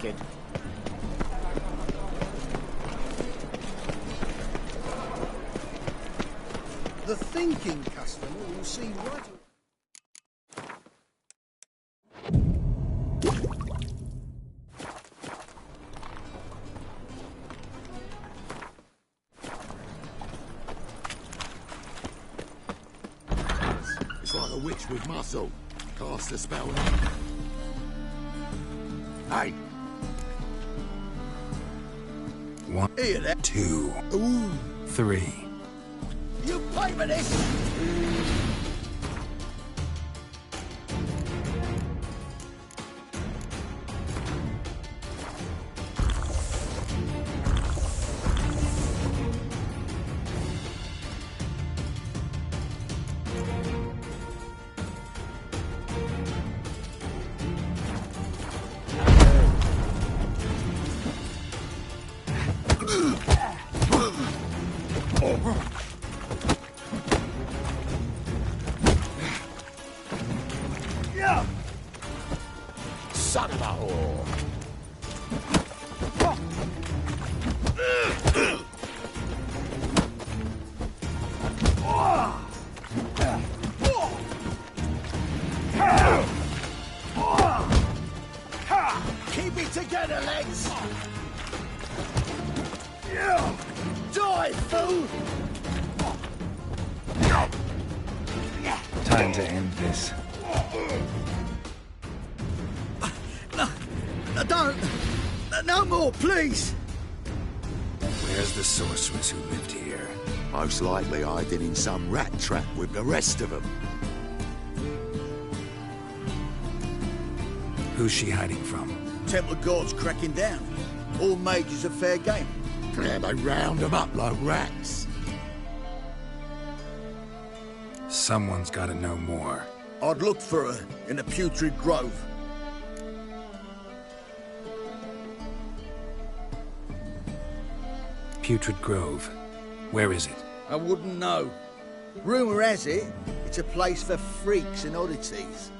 wicked. The thinking customer will see right... It's like a witch with muscle. Cast a spell. Hey! 1, Hear that? 2, Ooh. 3. You pay for this? Son of a whore! Keep it together, legs! Die, fool! Time to end this. No, don't! No more, please! Where's the sorceress who lived here? Most likely hiding in some rat trap with the rest of them. Who's she hiding from? Temple Guard's cracking down. All mages are fair game. Yeah, they round them up like rats. Someone's gotta know more. I'd look for her in the Putrid Grove. Putrid Grove. Where is it? I wouldn't know. Rumour has it, it's a place for freaks and oddities.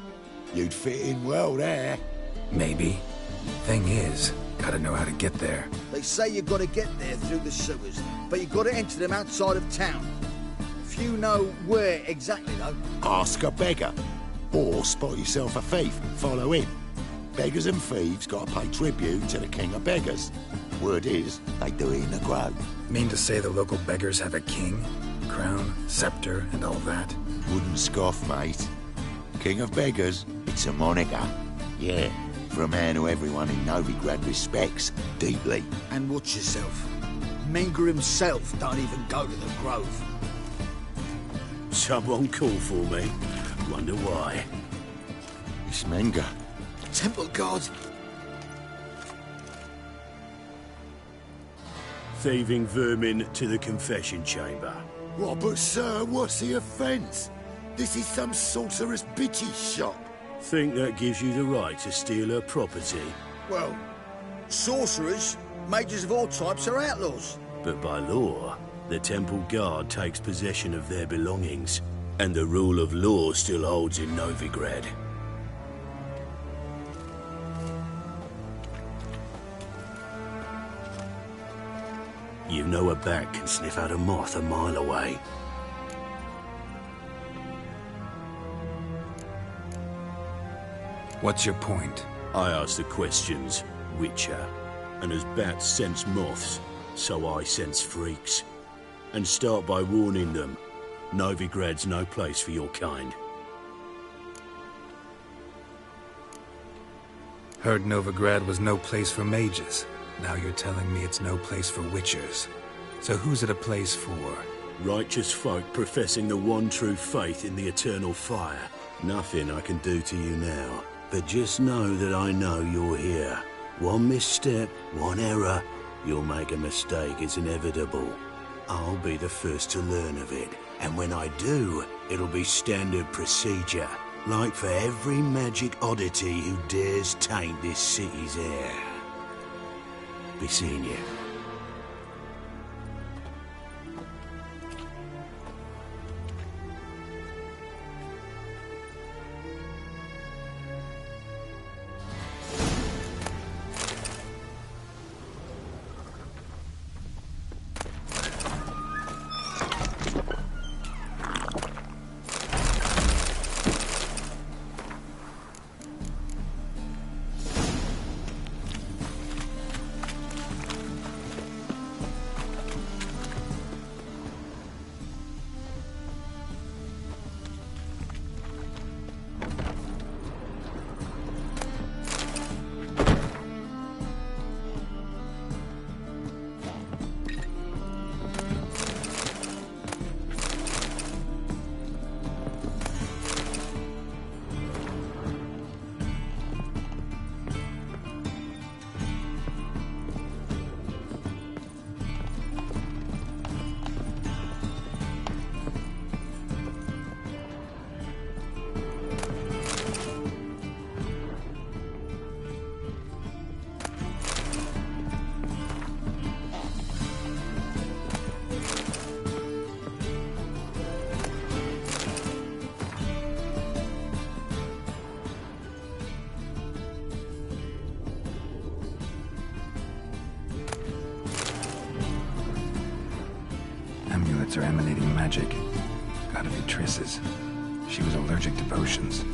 You'd fit in well there. Maybe. Thing is, gotta know how to get there. They say you've got to get there through the sewers, but you've got to enter them outside of town. Few know where exactly, though. Ask a beggar. Or spot yourself a thief and follow him. Beggars and thieves gotta pay tribute to the king of beggars. Word is, they do it in the grove. Mean to say the local beggars have a king, crown, scepter, and all that? Wouldn't scoff, mate. King of beggars, it's a moniker. Yeah, for a man who everyone in Novigrad respects deeply. And watch yourself. Menger himself don't even go to the Grove. Someone called for me. Wonder why. It's Menger. Temple Guard. Thieving vermin to the confession chamber. What, but sir, what's the offence? This is some sorcerer's bitch's shop. Think that gives you the right to steal her property? Well, sorcerers, mages of all types are outlaws. But by law, the Temple Guard takes possession of their belongings, and the rule of law still holds in Novigrad. You know a bat can sniff out a moth a mile away. What's your point? I ask the questions, Witcher. And as bats sense moths, so I sense freaks. And start by warning them, Novigrad's no place for your kind. Heard Novigrad was no place for mages. Now you're telling me it's no place for witchers. So who's it a place for? Righteous folk professing the one true faith in the eternal fire. Nothing I can do to you now, but just know that I know you're here. One misstep, one error, you'll make a mistake, it's inevitable. I'll be the first to learn of it, and when I do, it'll be standard procedure. Like for every magic oddity who dares taint this city's air. Be seeing you. amulets are emanating magic. Gotta be Triss's. She was allergic to potions.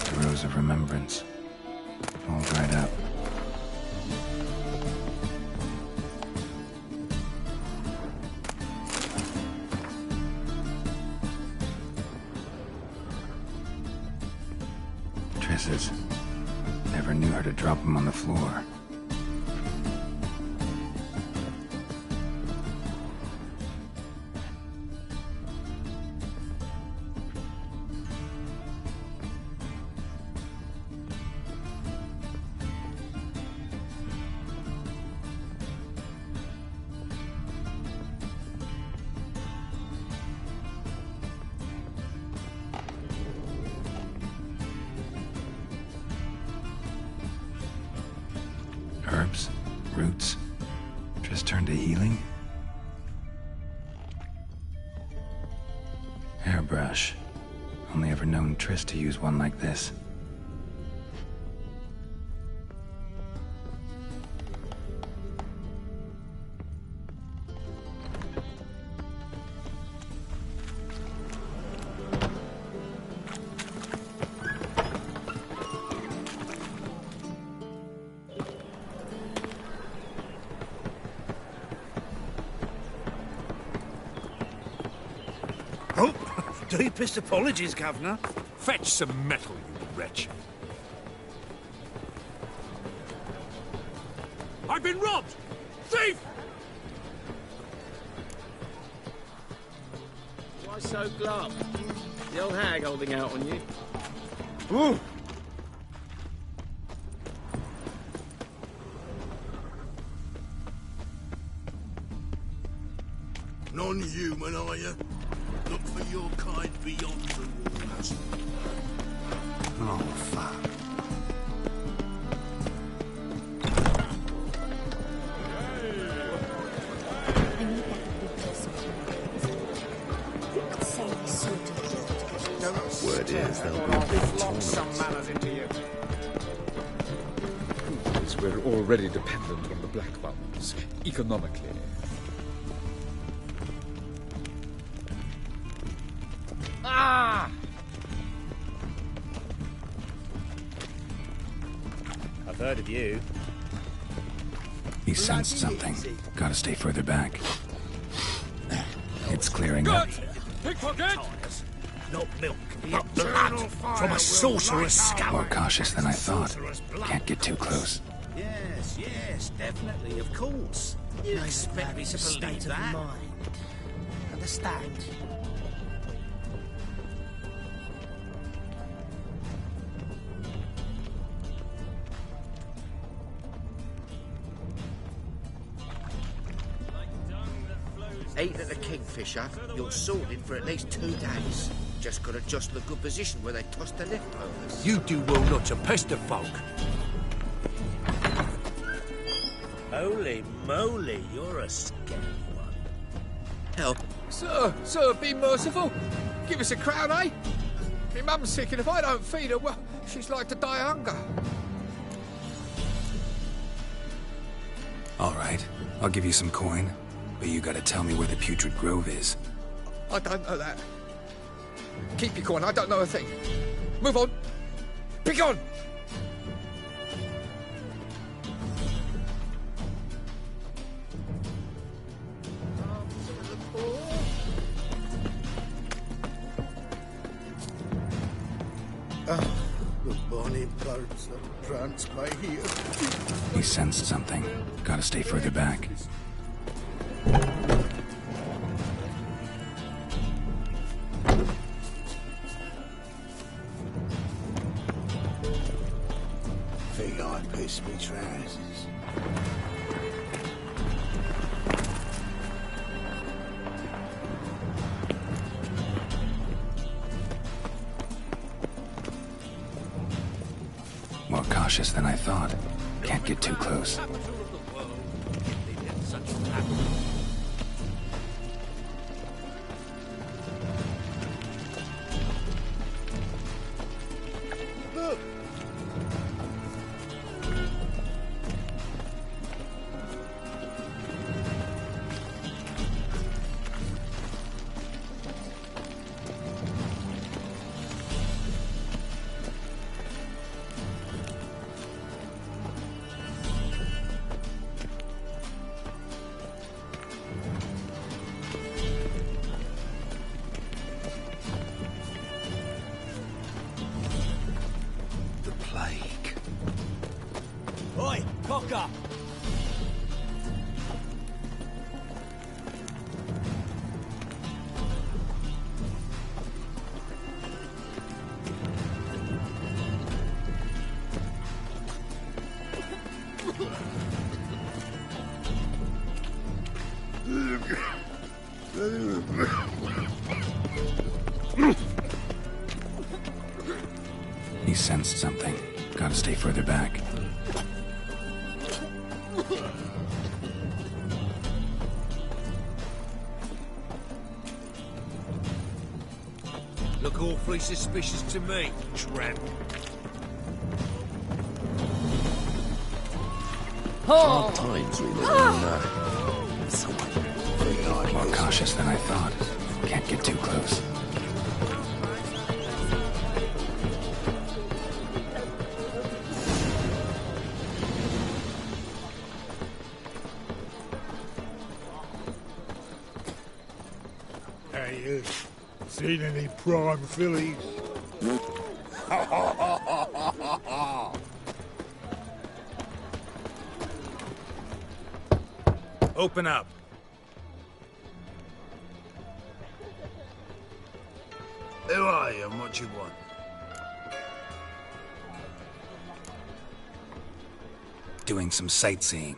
The Rose of Remembrance. All dried up. Triss's. Never knew her to drop them on the floor. Herbs, roots, just turned to healing? Hairbrush. Only ever known Triss to use one like this. Oh, deepest apologies, Governor. Fetch some metal, you wretch. I've been robbed! Thief! Why so glum? The old hag holding out on you? Ooh. Non-human, are you? Look for your kind beyond the walls. Oh, fuck. Word is there'll be a big tournament. Because we're already dependent on the Black Ones, economically. Ah! I've heard of you. He sensed something. Gotta stay further back. It's clearing up. Pickpocket! Not milk, but blood from a sorcerer's scalp. More cautious than I thought. Can't get too close. Yes, yes, definitely, of course. You expect me to believe that? Understand? Ate at the Kingfisher, you're sorted for at least 2 days. Just got to adjust the good position where they toss the leftovers. You do well not to pester folk. Holy moly, you're a scary one. Hell, Sir, be merciful. Give us a crown, eh? My mum's sick, and if I don't feed her, well, she's like to die of hunger. All right, I'll give you some coin, but you gotta tell me where the Putrid Grove is. I don't know that. Keep your coin, I don't know a thing. Move on. Be gone! The bonny birds that prance by here. He sensed something. Gotta stay further back. Think I pissed me trousers. More cautious cautious than I thought. Can't get too close. Oi, cock up! He sensed something. Gotta stay further back. Look awfully suspicious to me, tramp. Hard times we live in. More cautious than I thought. Can't get too close. Hey, seen any prime fillies? Open up. Who are you and what you want? Doing some sightseeing.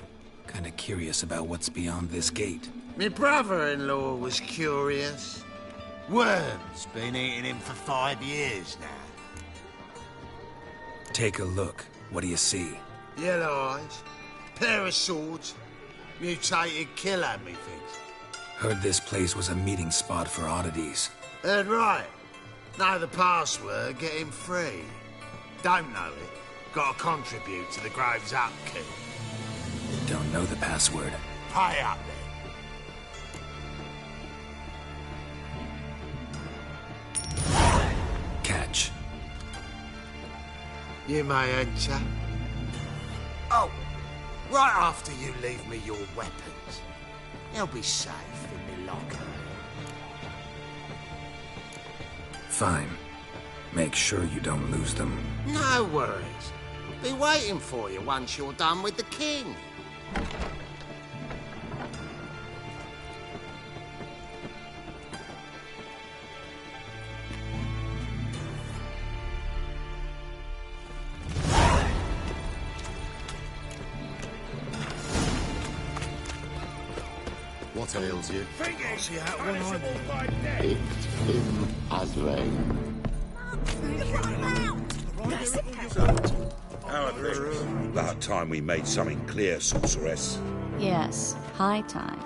Kinda curious about what's beyond this gate. My brother-in-law was curious. Worm's been eating him for 5 years now. Take a look. What do you see? Yellow eyes, pair of swords, mutated killer, methinks. Heard this place was a meeting spot for oddities. Heard right. Know the password, get him free. Don't know it, gotta contribute to the Grove's upkeep. Don't know the password. Pay up then. Catch. You may enter. Oh, right after you leave me your weapons. They'll be safe in my locker. Fine. Make sure you don't lose them. No worries. Be waiting for you once you're done with the king. What ails you? See out one eye. It's him, Azrael. About time we made something clear, sorceress. Yes, high time.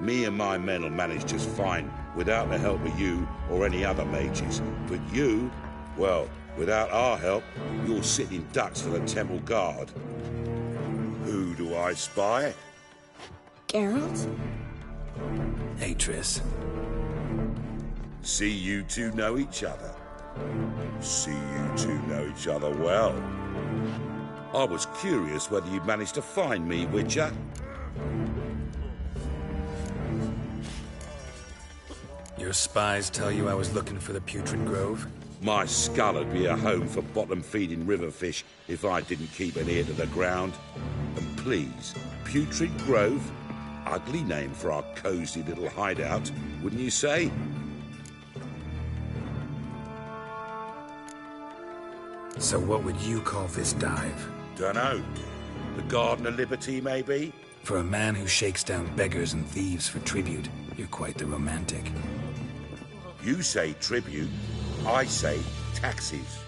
Me and my men will manage just fine without the help of you or any other mages. But you, well, without our help, you're sitting ducks for the temple guard. Who do I spy? Geralt? Hey, Triss. See you two know each other. See you two know each other well. I was curious whether you'd managed to find me, Witcher. Your spies tell you I was looking for the Putrid Grove? My skull would be a home for bottom-feeding river fish if I didn't keep an ear to the ground. And please, Putrid Grove? Ugly name for our cozy little hideout, wouldn't you say? So what would you call this dive? Dunno. The Garden of Liberty, maybe? For a man who shakes down beggars and thieves for tribute, you're quite the romantic. You say tribute, I say taxes.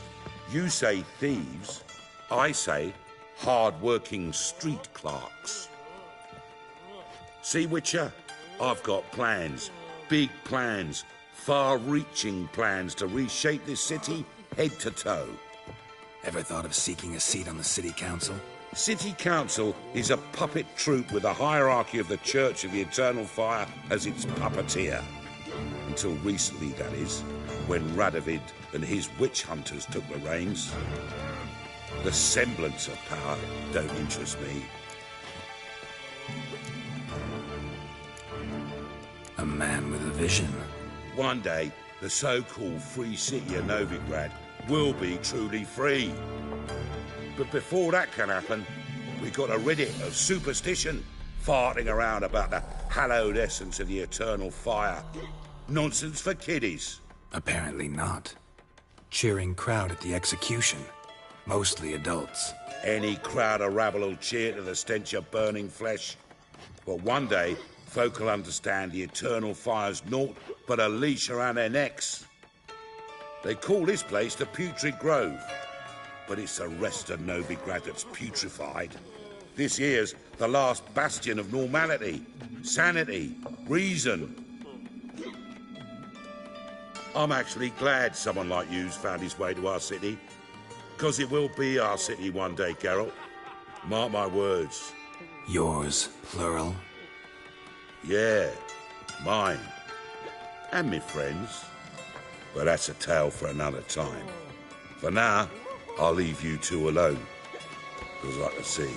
You say thieves, I say hard-working street clerks. See, Witcher? I've got plans. Big plans. Far-reaching plans to reshape this city head to toe. Ever thought of seeking a seat on the city council? City Council is a puppet troupe with a hierarchy of the Church of the Eternal Fire as its puppeteer. Until recently, that is, when Radovid and his witch hunters took the reins. The semblance of power don't interest me. A man with a vision. One day, the so-called free city of Novigrad will be truly free. But before that can happen, we got to rid it of superstition, farting around about the hallowed essence of the eternal fire. Nonsense for kiddies. Apparently not. Cheering crowd at the execution. Mostly adults. Any crowd of rabble will cheer to the stench of burning flesh. But one day, folk will understand the eternal fire's naught but a leash around their necks. They call this place the Putrid Grove. But it's the rest of Novigrad that's putrefied. This here's the last bastion of normality, sanity, reason. I'm actually glad someone like you's found his way to our city. Because it will be our city one day, Geralt. Mark my words. Yours, plural? Yeah, mine. And me friends. But that's a tale for another time. For now, I'll leave you two alone. Because I can see,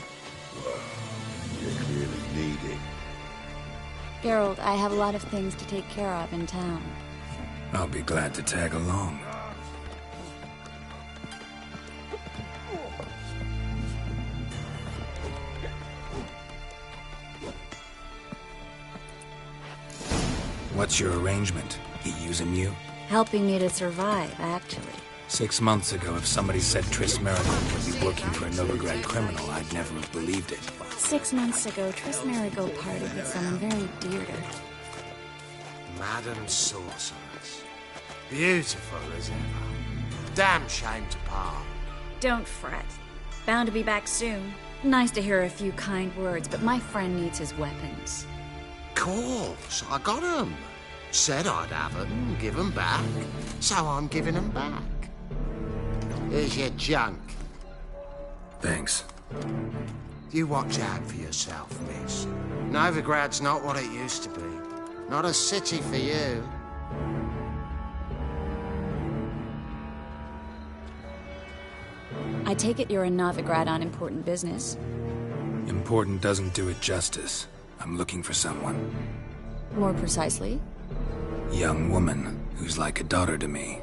well, you clearly need it. Geralt, I have a lot of things to take care of in town. I'll be glad to tag along. What's your arrangement? He using you? Helping me to survive, actually. 6 months ago, if somebody said Triss Merigold would be working for a Novigrad criminal, I'd never have believed it. 6 months ago, Triss Merigold parted with someone very dear to her. Madam Sorceress. Beautiful as ever. Damn shame to part. Don't fret. Bound to be back soon. Nice to hear a few kind words, but my friend needs his weapons. Course, I got 'em. Said I'd have 'em, give 'em back. So I'm giving 'em back. Here's your junk. Thanks. You watch out for yourself, miss. Novigrad's not what it used to be. Not a city for you. I take it you're in Novigrad on important business. Important doesn't do it justice. I'm looking for someone. More precisely? Young woman who's like a daughter to me.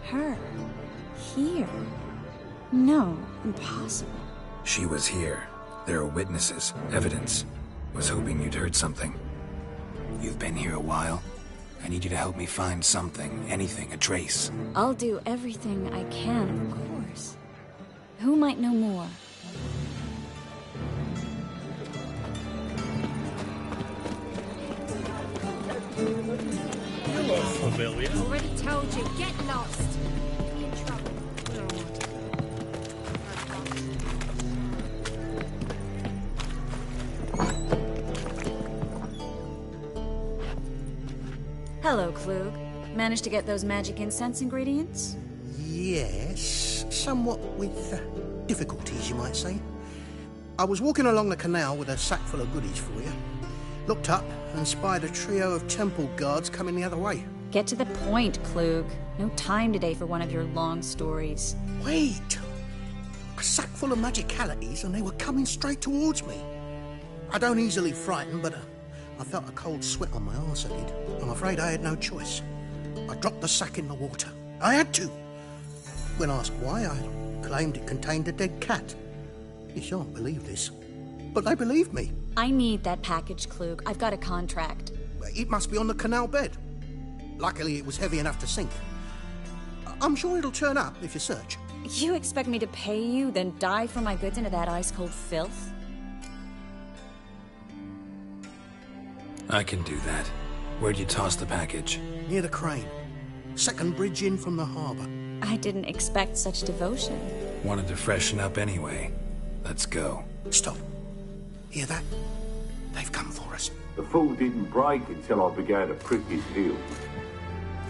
Her? Here? No, impossible. She was here. There are witnesses, evidence. Was hoping you'd heard something. You've been here a while. I need you to help me find something, anything, a trace. I'll do everything I can, of course. Who might know more? You look familiar. Already told you, get lost. You'll be in trouble. Hello, Klug. Managed to get those magic incense ingredients? Yes, somewhat with difficulties, you might say. I was walking along the canal with a sack full of goodies for you. Looked up and spied a trio of temple guards coming the other way. Get to the point, Klug. No time today for one of your long stories. Wait! A sack full of magicalities and they were coming straight towards me. I don't easily frighten, but I felt a cold sweat on my arse, I did. I'm afraid I had no choice. I dropped the sack in the water. I had to. When asked why, I claimed it contained a dead cat. You shan't believe this, but they believed me. I need that package, Klug. I've got a contract. It must be on the canal bed. Luckily, it was heavy enough to sink. I'm sure it'll turn up if you search. You expect me to pay you, then dive for my goods into that ice-cold filth? I can do that. Where'd you toss the package? Near the crane. Second bridge in from the harbour. I didn't expect such devotion. Wanted to freshen up anyway. Let's go. Stop. Hear that? They've come for us. The fool didn't break until I began to prick his heels.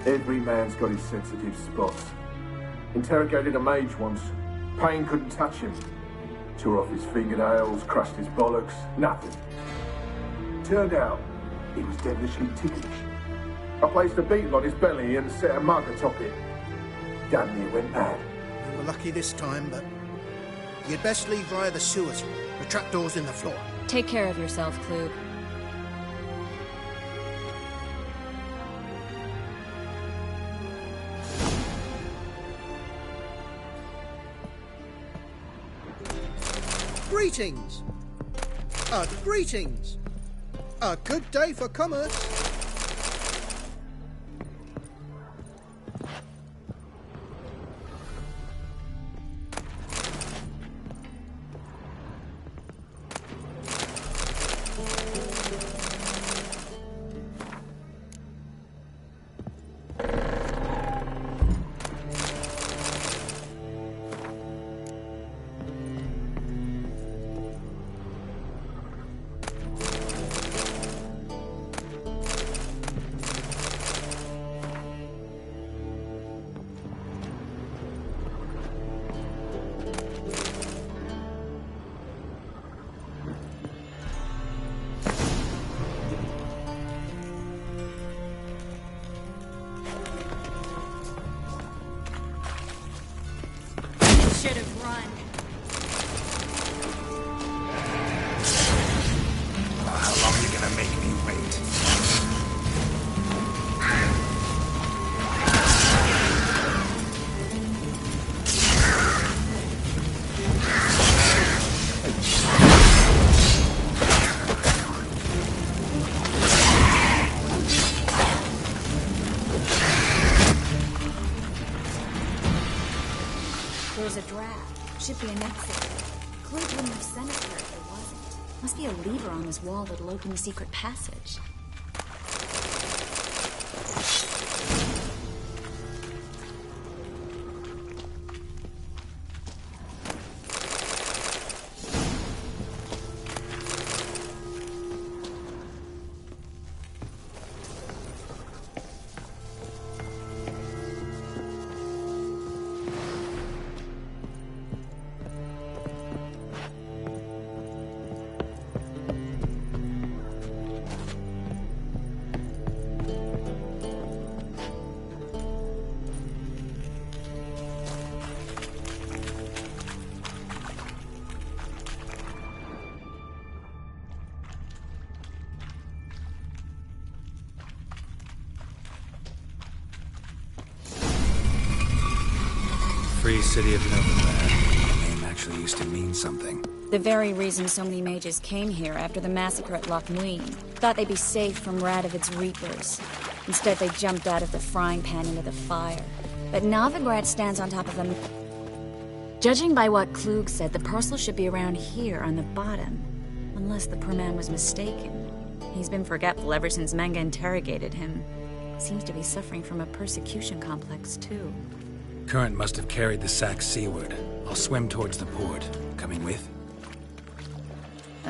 Every man's got his sensitive spots. Interrogated a mage once. Pain couldn't touch him. Tore off his fingernails, crushed his bollocks, nothing. Turned out, he was devilishly ticklish. I placed a beetle on his belly and set a mug atop it. Damn near went mad. We were lucky this time, but you'd best leave via the sewers. The trapdoor's in the floor. Take care of yourself, Klug. Greetings! Greetings! A good day for commerce. Should have run. How long are you gonna make me wait? There's a draft. Should be an exit. Klug wouldn't have sent it here if there wasn't. Must be a lever on this wall that'll open the secret passage. Free City of Novigrad. The name actually used to mean something. The very reason so many mages came here after the massacre at Loch Muin. Thought they'd be safe from Radovid's reapers. Instead, they jumped out of the frying pan into the fire. But Novigrad stands on top of them. Judging by what Klug said, the parcel should be around here on the bottom. Unless the poor man was mistaken. He's been forgetful ever since Manga interrogated him. Seems to be suffering from a persecution complex, too. Current must have carried the sack seaward. I'll swim towards the port. Coming with?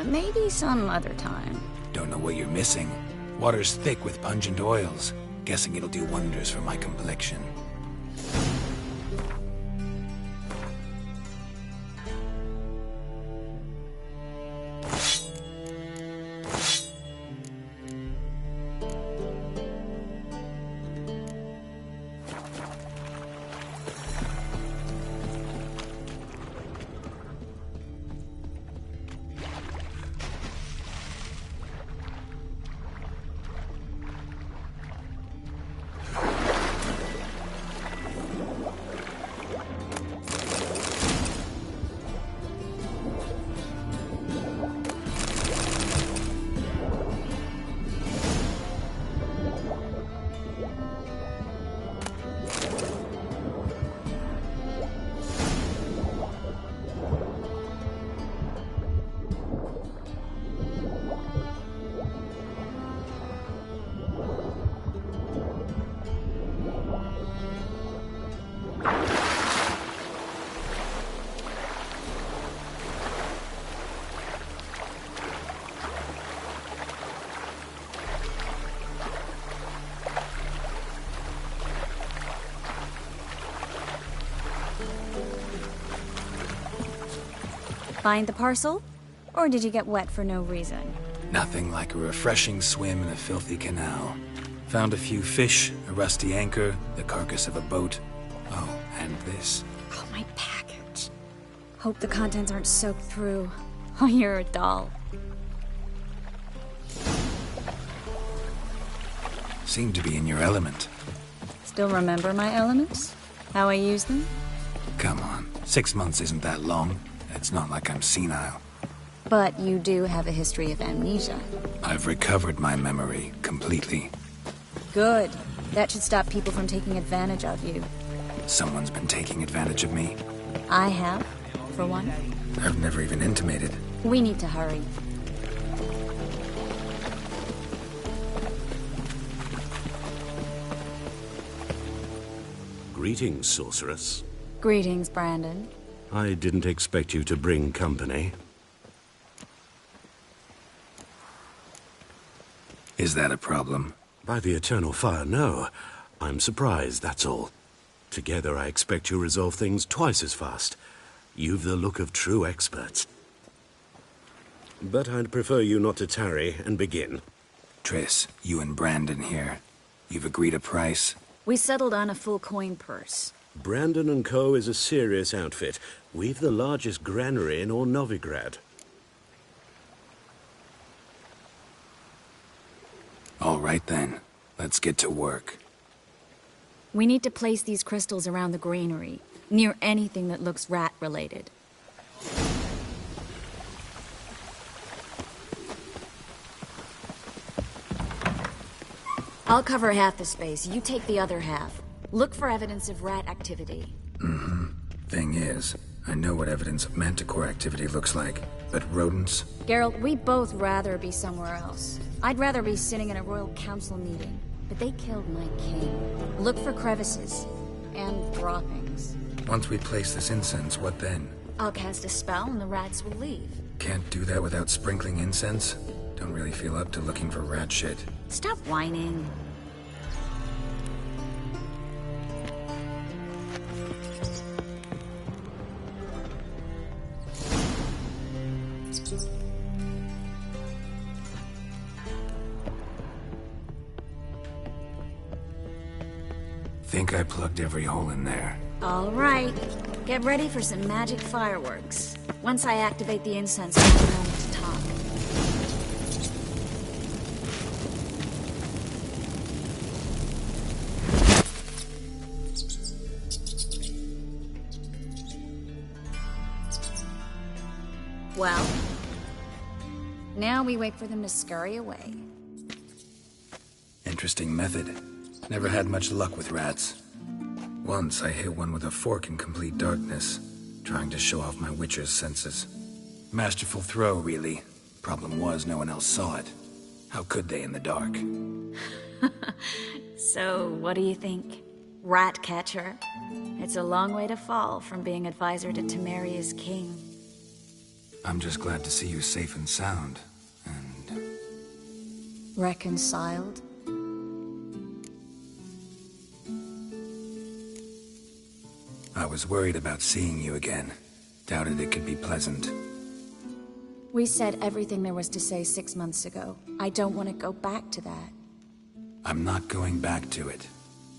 Maybe some other time. Don't know what you're missing. Water's thick with pungent oils. Guessing it'll do wonders for my complexion. Find the parcel? Or did you get wet for no reason? Nothing like a refreshing swim in a filthy canal. Found a few fish, a rusty anchor, the carcass of a boat. Oh, and this. Oh, my package. Hope the contents aren't soaked through. Oh, you're a doll. Seem to be in your element. Still remember my elements? How I use them? Come on, 6 months isn't that long. It's not like I'm senile. But you do have a history of amnesia. I've recovered my memory completely. Good. That should stop people from taking advantage of you. Someone's been taking advantage of me. I have, for one. I've never even intimated. We need to hurry. Greetings, sorceress. Greetings, Brandon. I didn't expect you to bring company. Is that a problem? By the eternal fire, no. I'm surprised, that's all. Together, I expect you resolve things twice as fast. You've the look of true experts. But I'd prefer you not to tarry and begin. Triss, you and Brandon here. You've agreed a price? We settled on a full coin purse. Brandon & Co. is a serious outfit. We've the largest granary in all Novigrad. All right then. Let's get to work. We need to place these crystals around the granary, near anything that looks rat-related. I'll cover half the space, you take the other half. Look for evidence of rat activity. Mm-hmm. Thing is, I know what evidence of manticore activity looks like, but rodents? Geralt, we'd both rather be somewhere else. I'd rather be sitting in a royal council meeting, but they killed my king. Look for crevices, and droppings. Once we place this incense, what then? I'll cast a spell and the rats will leave. Can't do that without sprinkling incense? Don't really feel up to looking for rat shit. Stop whining. Think I plugged every hole in there. All right. Get ready for some magic fireworks. Once I activate the incense, I'll know when to talk. Well, now we wait for them to scurry away. Interesting method. Never had much luck with rats. Once I hit one with a fork in complete darkness, trying to show off my witcher's senses. Masterful throw, really. Problem was, no one else saw it. How could they in the dark? So, what do you think? Rat catcher? It's a long way to fall from being advisor to Temeria's king. I'm just glad to see you safe and sound, and... Reconciled? I was worried about seeing you again. Doubted it could be pleasant. We said everything there was to say 6 months ago. I don't want to go back to that. I'm not going back to it.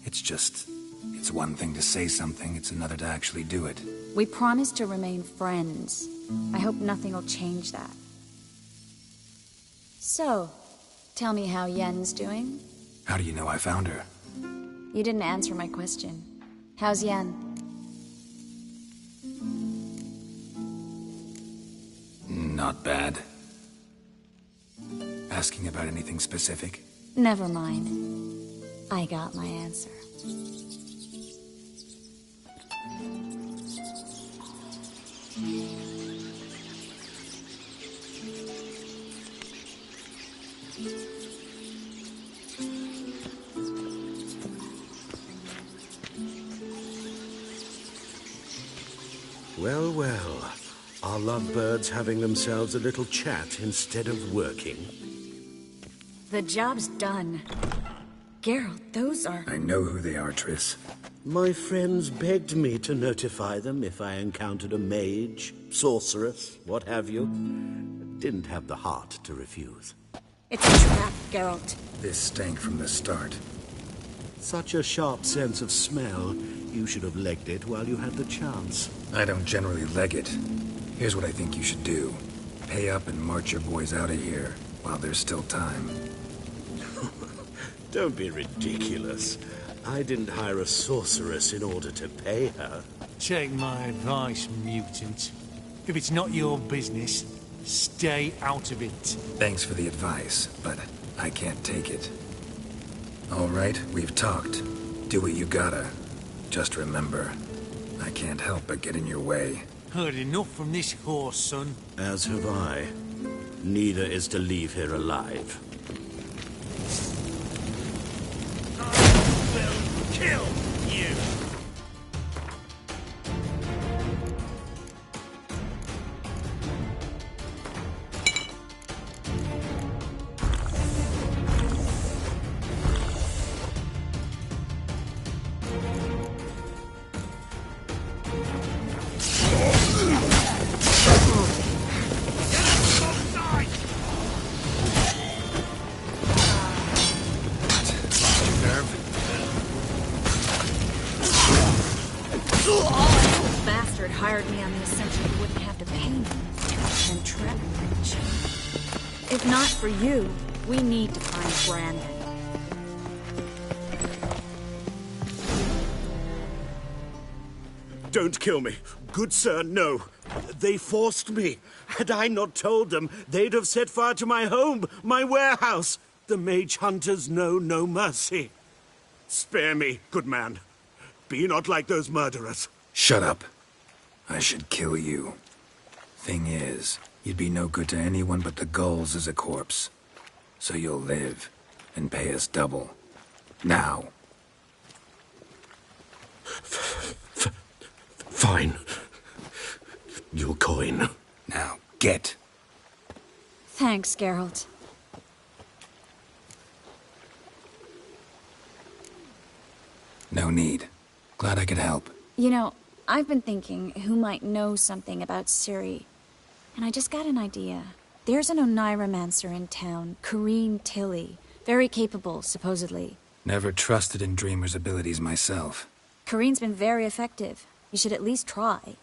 It's just... It's one thing to say something, it's another to actually do it. We promised to remain friends. I hope nothing will change that. So, tell me how Yen's doing? How do you know I found her? You didn't answer my question. How's Yen? Not bad. Asking about anything specific? Never mind. I got my answer. Well, well. Are lovebirds having themselves a little chat instead of working? The job's done. Geralt, those are... I know who they are, Triss. My friends begged me to notify them if I encountered a mage, sorceress, what have you. Didn't have the heart to refuse. It's a trap, Geralt. This stank from the start. Such a sharp sense of smell. You should have legged it while you had the chance. I don't generally leg it. Here's what I think you should do. Pay up and march your boys out of here while there's still time. Don't be ridiculous. I didn't hire a sorceress in order to pay her. Take my advice, mutant. If it's not your business, stay out of it. Thanks for the advice, but I can't take it. All right, we've talked. Do what you gotta. Just remember, I can't help but get in your way. Heard enough from this horse, son. As have I. Neither is to leave here alive. Kill you! Bastard hired me on the assumption he wouldn't have to pay me. And trap rich. If not for you, we need to find Brandon. Don't kill me. Good sir, no. They forced me. Had I not told them, they'd have set fire to my home, my warehouse. The mage hunters know no mercy. Spare me, good man. Be not like those murderers. Shut up. I should kill you. Thing is, you'd be no good to anyone but the gulls as a corpse. So you'll live and pay us double. Now. Fine. Your coin. Now, get. Thanks, Geralt. No need. Glad I could help. You know, I've been thinking who might know something about Ciri. And I just got an idea. There's an Oneiromancer in town, Corrine Tilly. Very capable, supposedly. Never trusted in Dreamer's abilities myself. Corrine's been very effective. You should at least try.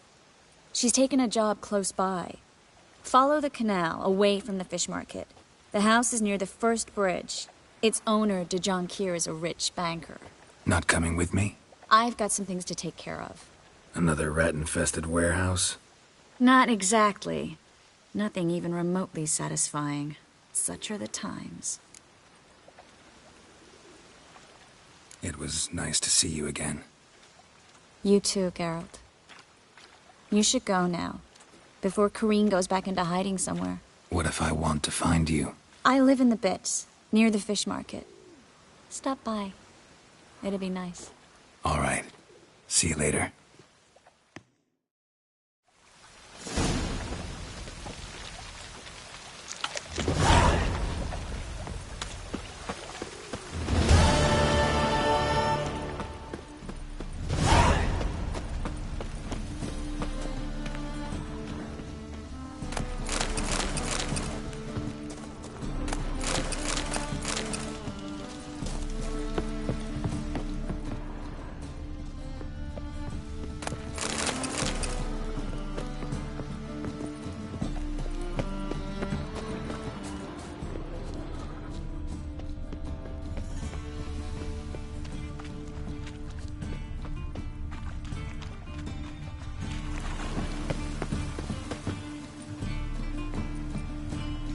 She's taken a job close by. Follow the canal, away from the fish market. The house is near the first bridge. Its owner, de Jonquière, is a rich banker. Not coming with me? I've got some things to take care of. Another rat-infested warehouse? Not exactly. Nothing even remotely satisfying. Such are the times. It was nice to see you again. You too, Geralt. You should go now, before Corrine goes back into hiding somewhere. What if I want to find you? I live in the Bits, near the fish market. Stop by. It'd be nice. All right. See you later.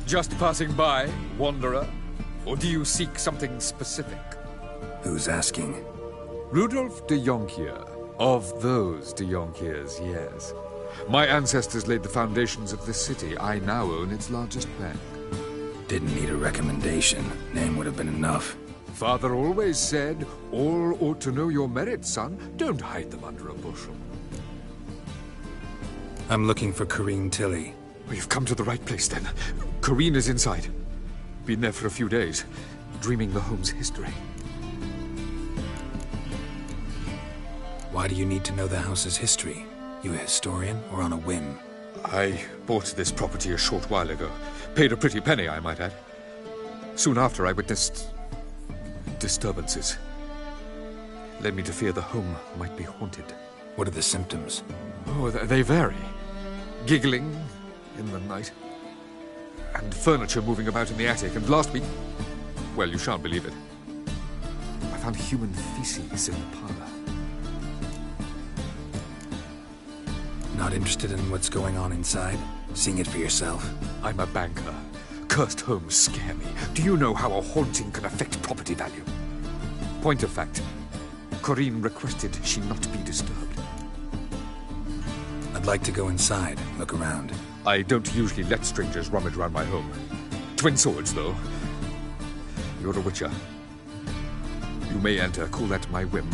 Just passing by, wanderer? Or do you seek something specific? Who's asking? Rudolph de Jonquière. Of those de Jonquières, yes. My ancestors laid the foundations of this city. I now own its largest bank. Didn't need a recommendation. Name would have been enough. Father always said, all ought to know your merits, son. Don't hide them under a bushel. I'm looking for Corrine Tilly. We've come to the right place, then. Corrine is inside. Been there for a few days, dreaming the home's history. Why do you need to know the house's history? You a historian or on a whim? I bought this property a short while ago. Paid a pretty penny, I might add. Soon after, I witnessed disturbances. Led me to fear the home might be haunted. What are the symptoms? Oh, they vary. Giggling in the night. And furniture moving about in the attic. And last week... well, you shan't believe it. I found human feces in the parlor. Not interested in what's going on inside? Seeing it for yourself? I'm a banker. Cursed homes scare me. Do you know how a haunting can affect property value? Point of fact, Corinne requested she not be disturbed. I'd like to go inside, look around. I don't usually let strangers rummage around my home. Twin swords, though. You're a witcher. You may enter, call at my whim.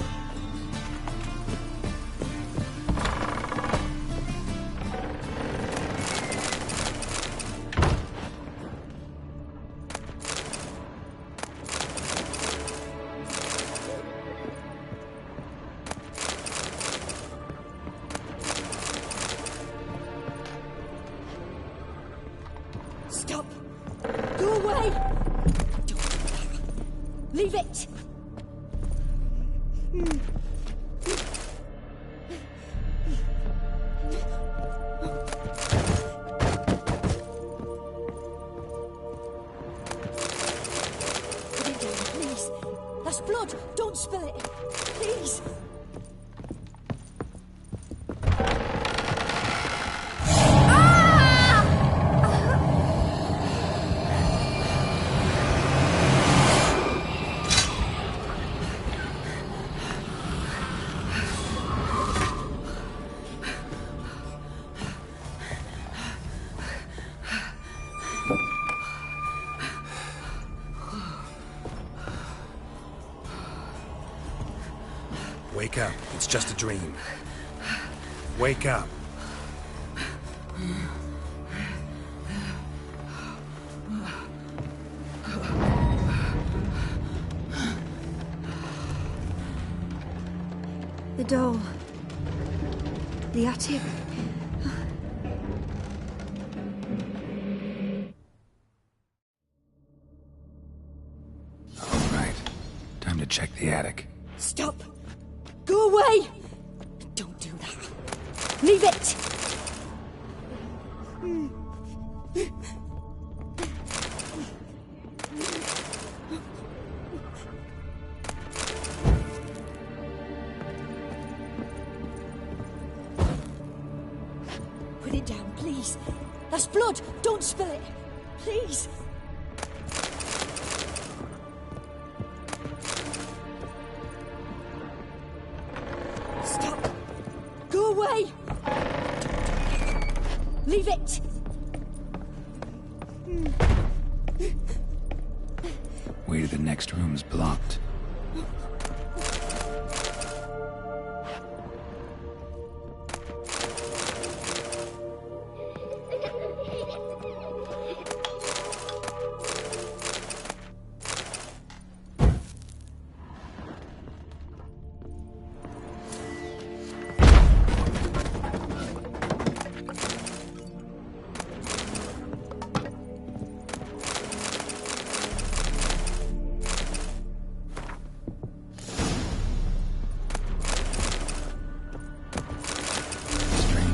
Stop! Go away! Don't do that. Leave it! Put it down, please. That's blood! Don't spill it! Please! Wake up. It's just a dream. Wake up. The doll. The attic. All right. Time to check the attic. Stop! Go away! Don't do that. Leave it! Put it down, please. That's blood! Don't spill it! Please! Stop! Go away! Leave it! Way to the next room's blocked.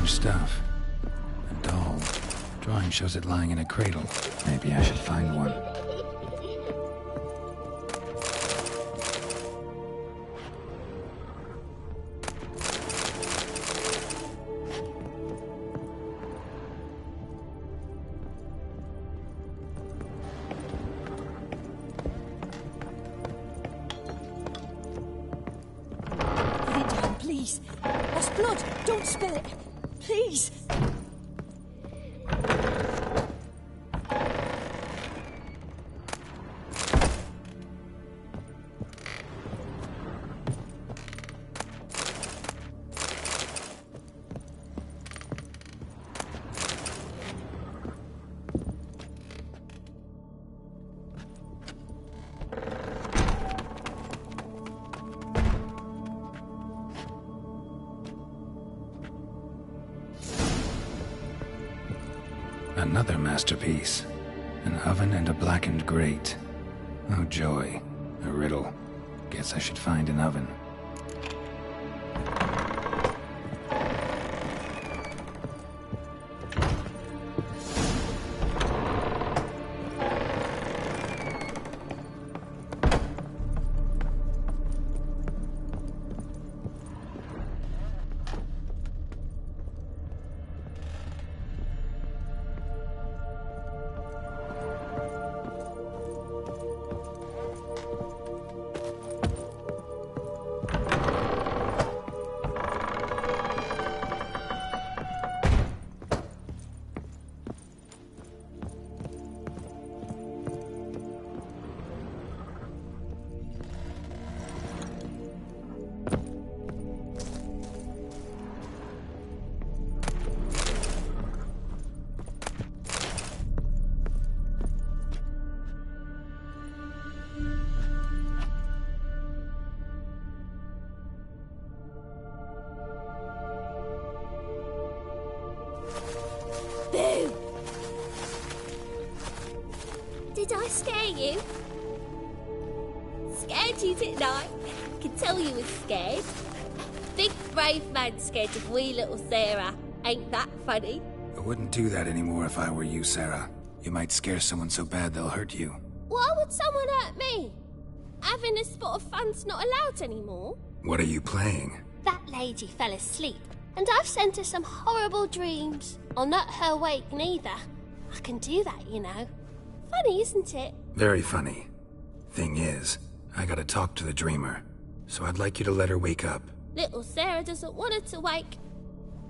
Stuff. A doll. Drawing shows it lying in a cradle. Maybe I should find one. Put it down, please. That's blood! Don't spill it! Please! Another masterpiece. An oven and a blackened grate. Oh joy. A riddle. Guess I should find an oven. Boo! Did I scare you? Scared you, didn't I? Could tell you was scared. Big brave man scared of wee little Sarah. Ain't that funny? I wouldn't do that anymore if I were you, Sarah. You might scare someone so bad they'll hurt you. Why would someone hurt me? Having a spot of fun's not allowed anymore. What are you playing? That lady fell asleep, and I've sent her some horrible dreams. I'll not her wake neither. I can do that, you know. Funny, isn't it? Very funny. Thing is, I gotta talk to the dreamer, so I'd like you to let her wake up. Little Sarah doesn't want her to wake.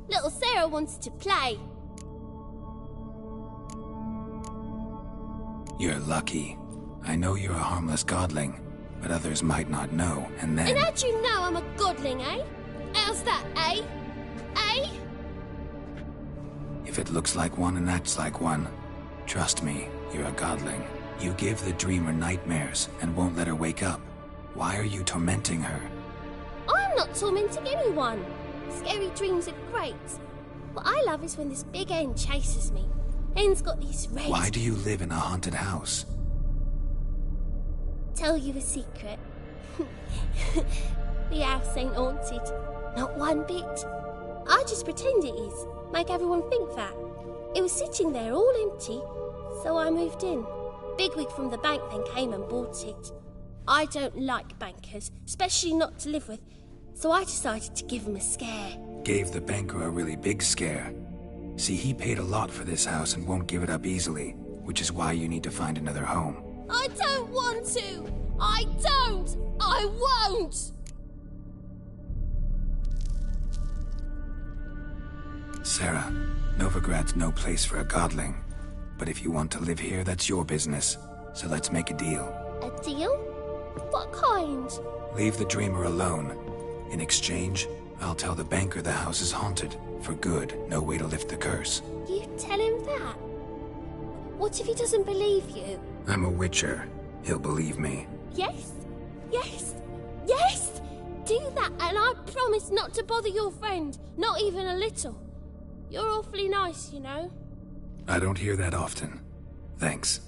Little Sarah wants to play. You're lucky. I know you're a harmless godling, but others might not know, and then... And how'd you know I'm a godling, eh? How's that, eh? Eh? If it looks like one and acts like one, trust me, you're a godling. You give the dreamer nightmares and won't let her wake up. Why are you tormenting her? I'm not tormenting anyone. Scary dreams are great. What I love is when this big hen chases me. Hen's got these red... Why do you live in a haunted house? Tell you a secret. The house ain't haunted. Not one bit. I just pretend it is. Make everyone think that. It was sitting there all empty, so I moved in. Bigwig from the bank then came and bought it. I don't like bankers, especially not to live with, so I decided to give him a scare. Gave the banker a really big scare. See, he paid a lot for this house and won't give it up easily, which is why you need to find another home. I don't want to! I don't! I won't! Sarah, Novigrad's no place for a godling. But if you want to live here, that's your business. So let's make a deal. A deal? What kind? Leave the dreamer alone. In exchange, I'll tell the banker the house is haunted. For good, no way to lift the curse. You tell him that? What if he doesn't believe you? I'm a witcher. He'll believe me. Yes? Yes? Yes! Do that, and I promise not to bother your friend. Not even a little. You're awfully nice, you know. I don't hear that often. Thanks.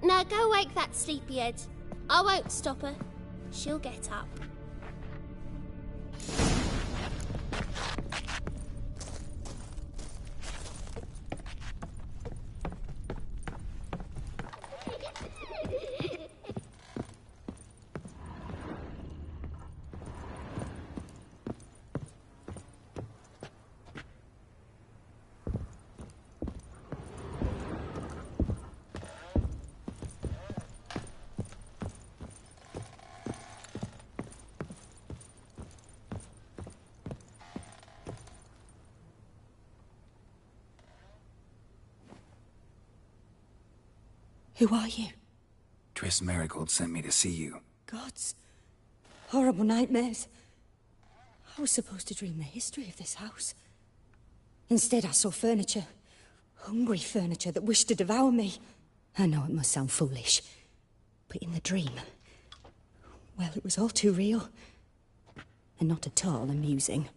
Now go wake that sleepyhead. I won't stop her. She'll get up. Who are you? Triss Marigold sent me to see you. Gods. Horrible nightmares. I was supposed to dream the history of this house. Instead, I saw furniture. Hungry furniture that wished to devour me. I know it must sound foolish, but in the dream, well, it was all too real. And not at all amusing.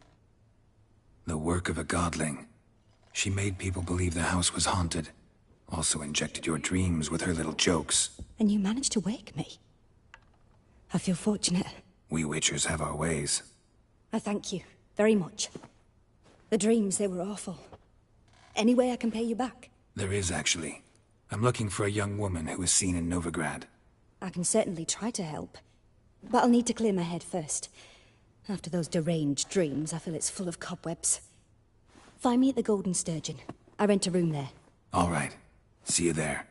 The work of a godling. She made people believe the house was haunted. Also injected your dreams with her little jokes. And you managed to wake me. I feel fortunate. We Witchers have our ways. I thank you very much. The dreams, they were awful. Any way I can pay you back? There is, actually. I'm looking for a young woman who was seen in Novigrad. I can certainly try to help. But I'll need to clear my head first. After those deranged dreams, I feel it's full of cobwebs. Find me at the Golden Sturgeon. I rent a room there. All right. See you there.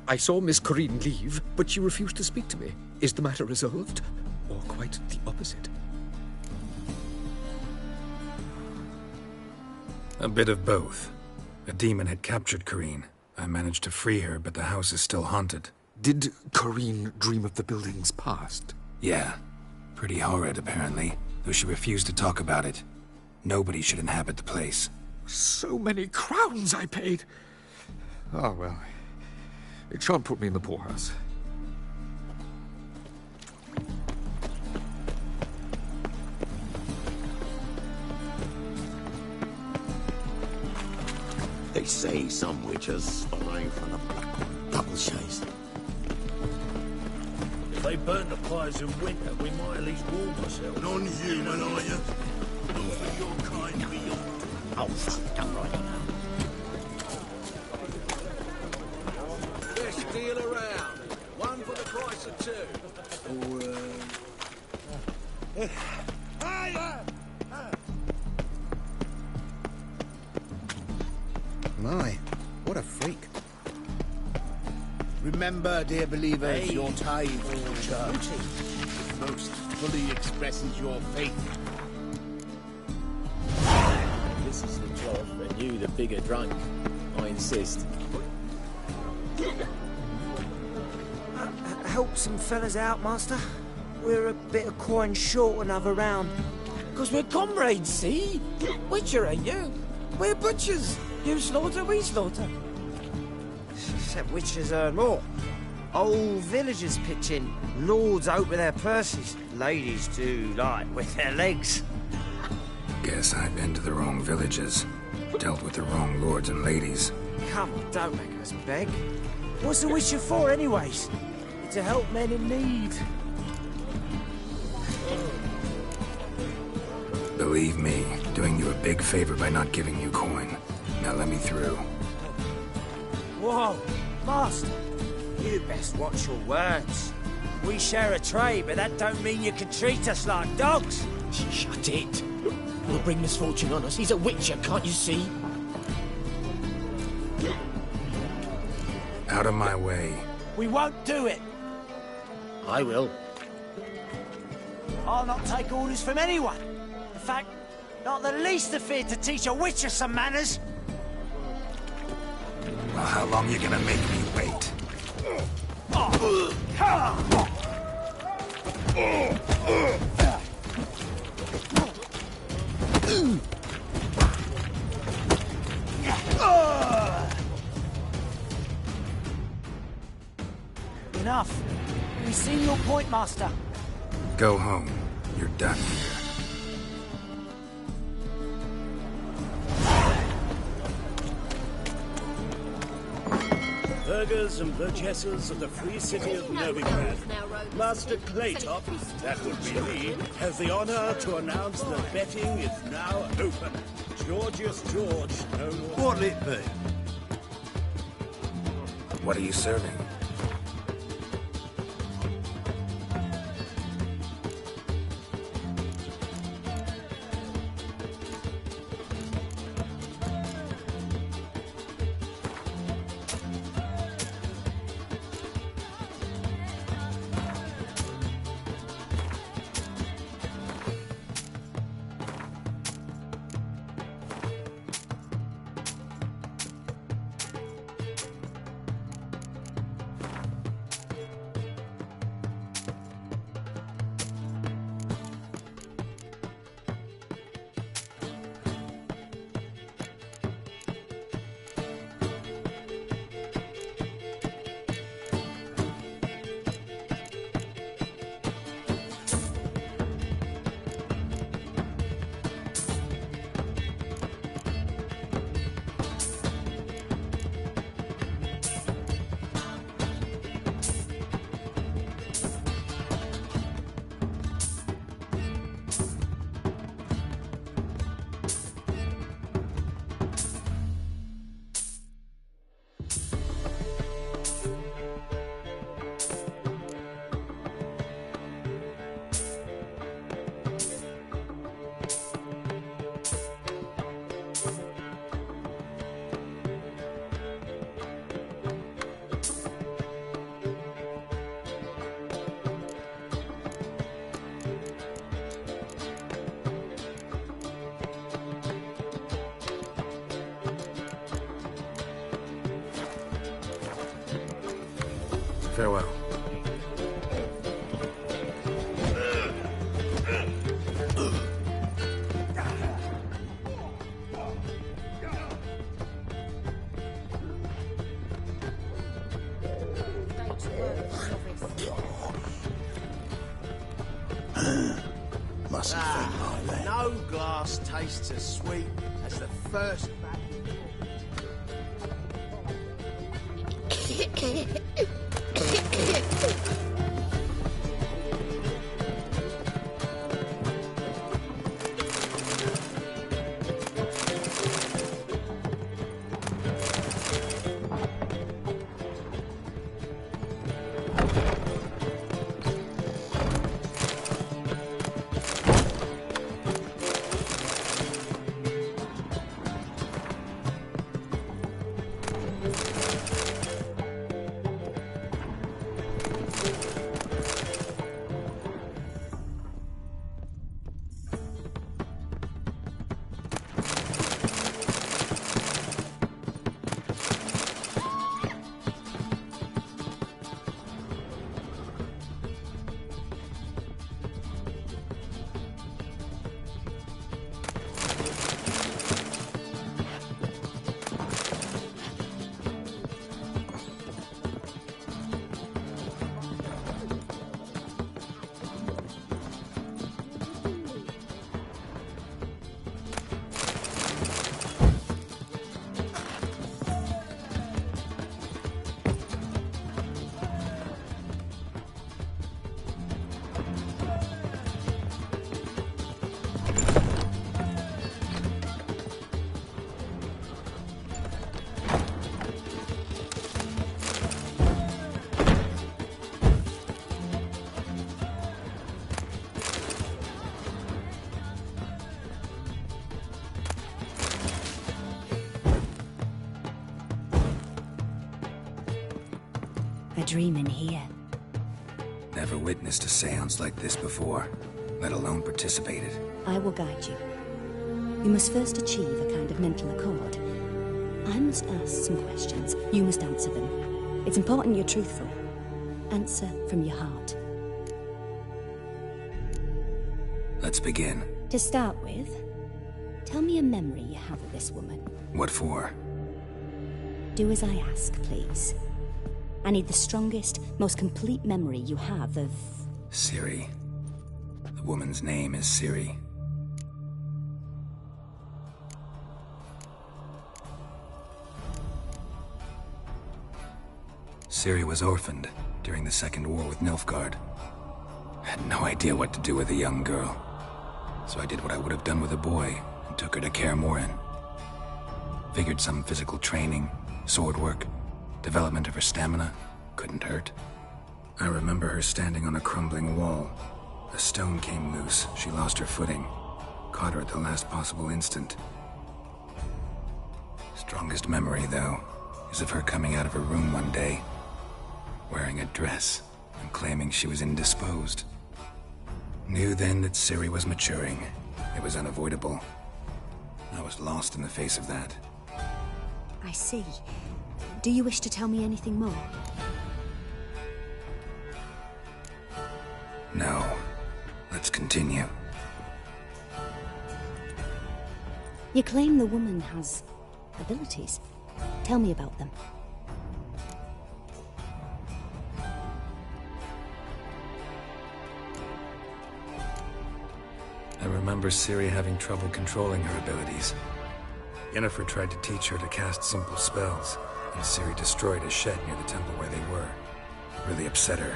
I saw Miss Corrine leave, but she refused to speak to me. Is the matter resolved? Or quite the opposite? A bit of both. A demon had captured Corrine. I managed to free her, but the house is still haunted. Did Corrine dream of the building's past? Yeah. Pretty horrid, apparently, though she refused to talk about it. Nobody should inhabit the place. So many crowns I paid. Oh, well. It shan't put me in the poorhouse. They say some witches spy from the black double chase. If they burn the fires in winter, we might at least warm ourselves. Non-human, are you? Not for your kind beyond. Oh, fuck, don't write it now. Best deal around. One for the price of two. My, what a freak. Remember, dear believers, your tithe to the church Most fully expresses your faith. This is the job, and you the bigger drunk. I insist. Help some fellas out, Master. We're a bit of coin short another round. 'Cause we're comrades, see? Witcher, ain't you? We're butchers. You slaughter, we slaughter. Except witchers earn more. Old villagers pitch in. Lords out with their purses. Ladies do, like, with their legs. Guess I've been to the wrong villages. Dealt with the wrong lords and ladies. Come, don't make us beg. What's a witcher for, anyways? To help men in need. Believe me, doing you a big favor by not giving you coin. Now let me through. Whoa, Master. You best watch your words. We share a trade, but that don't mean you can treat us like dogs. Shut it. He'll bring misfortune on us. He's a witcher, can't you see? Out of my way. We won't do it. I will. I'll not take orders from anyone. In fact, not the least afeard to teach a witcher some manners. Well, how long you gonna make me wait? Enough. We see your point, Master. Go home. You're done here. Burghers and burgesses of the free city of Novigrad. Master Claytop, that would be me, has the honor to announce the betting is now open. Georgius George, no more. What'll it be? What are you serving? Farewell. Mustn't think like that. No glass tastes as sweet as the first A dream in here. Never witnessed a seance like this before, let alone participated. I will guide you. You must first achieve a kind of mental accord. I must ask some questions. You must answer them. It's important you're truthful. Answer from your heart. Let's begin. To start with, tell me a memory you have of this woman. What for? Do as I ask, please. I need the strongest, most complete memory you have of... Ciri. The woman's name is Ciri. Ciri was orphaned during the Second War with Nilfgaard. I had no idea what to do with a young girl, so I did what I would have done with a boy and took her to Kaer Morhen. Figured some physical training, sword work, development of her stamina couldn't hurt. I remember her standing on a crumbling wall. A stone came loose, she lost her footing. Caught her at the last possible instant. Strongest memory, though, is of her coming out of her room one day, wearing a dress and claiming she was indisposed. Knew then that Ciri was maturing. It was unavoidable. I was lost in the face of that. I see. Do you wish to tell me anything more? No. Let's continue. You claim the woman has abilities. Tell me about them. I remember Ciri having trouble controlling her abilities. Yennefer tried to teach her to cast simple spells, and Ciri destroyed a shed near the temple where they were. Really upset her,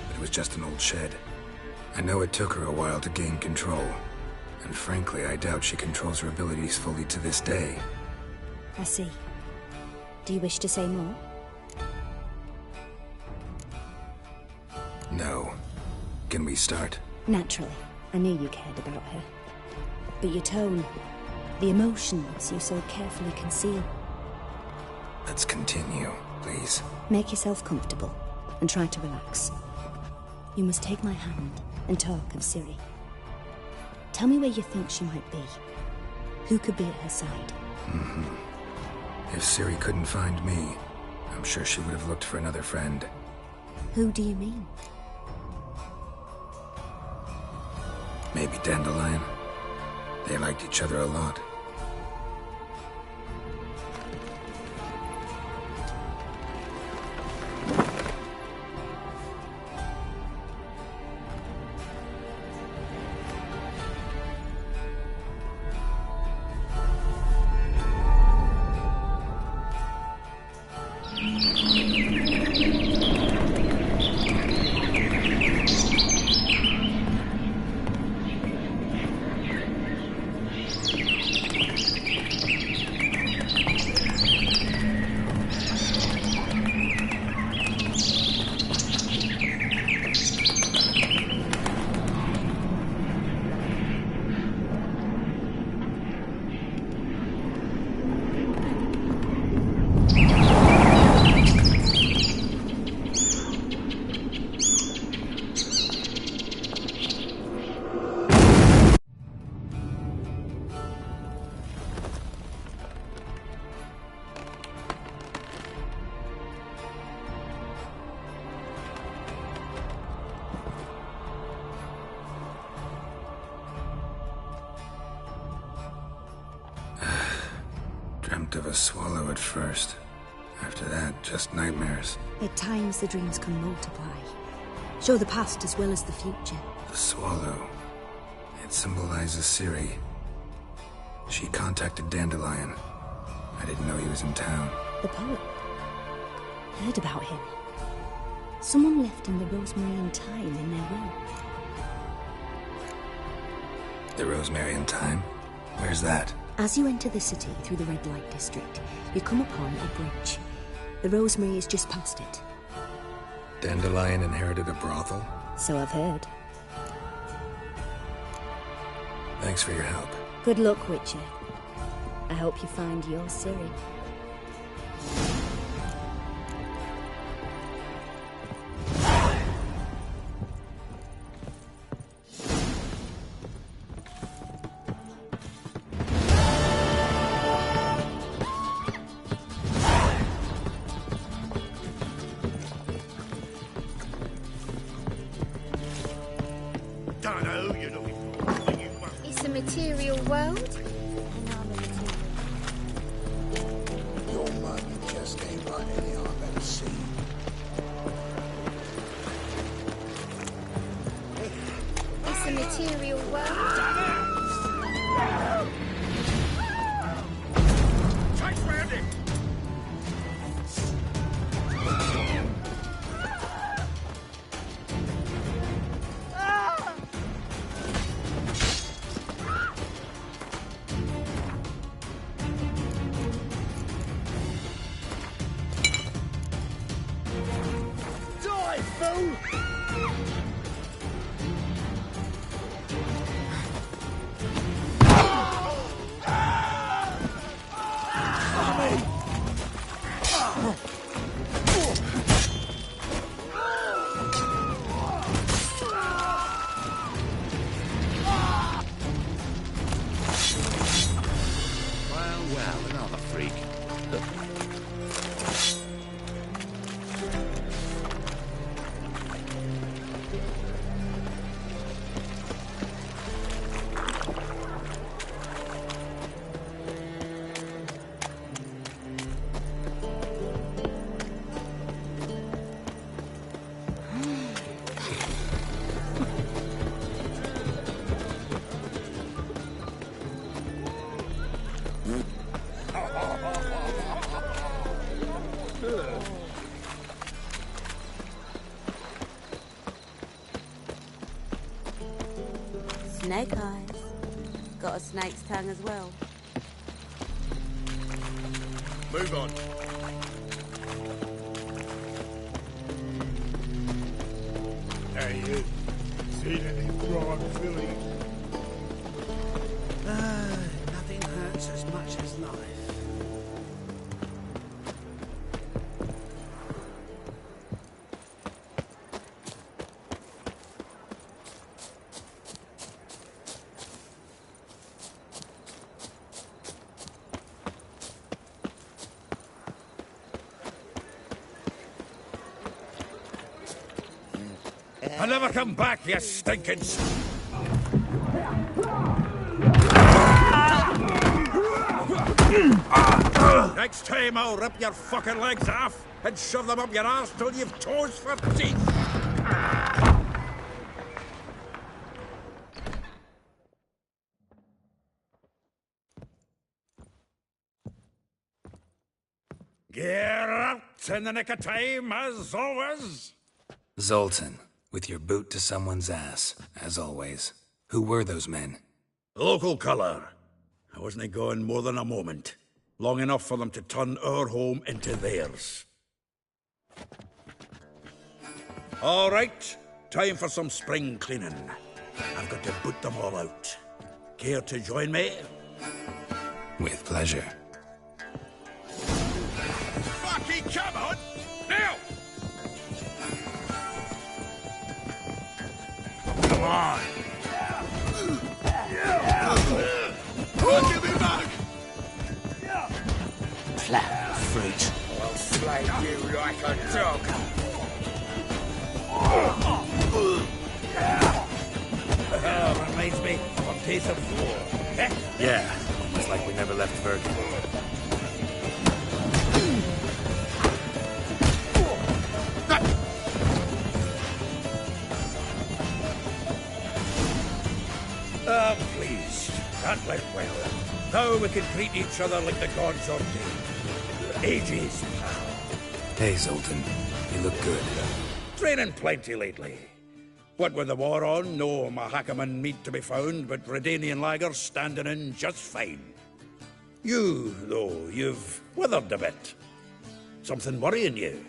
but it was just an old shed. I know it took her a while to gain control, and frankly, I doubt she controls her abilities fully to this day. I see. Do you wish to say more? No. Can we start? Naturally. I knew you cared about her. But your tone, the emotions you so carefully conceal. Let's continue, please. Make yourself comfortable and try to relax. You must take my hand and talk of Ciri. Tell me where you think she might be. Who could be at her side? If Ciri couldn't find me, I'm sure she would have looked for another friend. Who do you mean? Maybe Dandelion. They liked each other a lot. Dreamt of a swallow at first. After that, just nightmares. At times, the dreams can multiply. Show the past as well as the future. The swallow. It symbolizes Ciri. She contacted Dandelion. I didn't know he was in town. The poet. Heard about him. Someone left him the rosemary and thyme in their will. The rosemary and thyme? Where's that? As you enter the city through the red light district, you come upon a bridge. The rosemary is just past it. Dandelion inherited a brothel? So I've heard. Thanks for your help. Good luck, Witcher. I hope you find your Ciri. It's a material world. Your money just ain't right any I've ever seen. It's a material world. Chase round him! Die, fool! Well, another freak. Snake eyes. Got a snake's tongue as well. Move on. Hey, you. Seen any prime filly? Nothing hurts as much as life. And never come back, you stinking... Next time I'll rip your fucking legs off and shove them up your arse till you've toes for teeth. Get out in the nick of time, as always. Zoltan, with your boot to someone's ass, as always. Who were those men? Local colour. I wasn't gone more than a moment. Long enough for them to turn our home into theirs. All right, time for some spring cleaning. I've got to boot them all out. Care to join me? With pleasure. Fucking come on! Now! Come on! Give me back! Flat fruit. I'll slay you like a dog. Reminds me of a piece of floor. Yeah, almost like we never left Bergen. Please. That went well. Now we can treat each other like the gods ordained. Ages, pal. Hey, Zoltan. You look good. Training plenty lately. What with the war on, no Mahakaman meat to be found, but Redanian lagers standing in just fine. You, though, you've withered a bit. Something worrying you?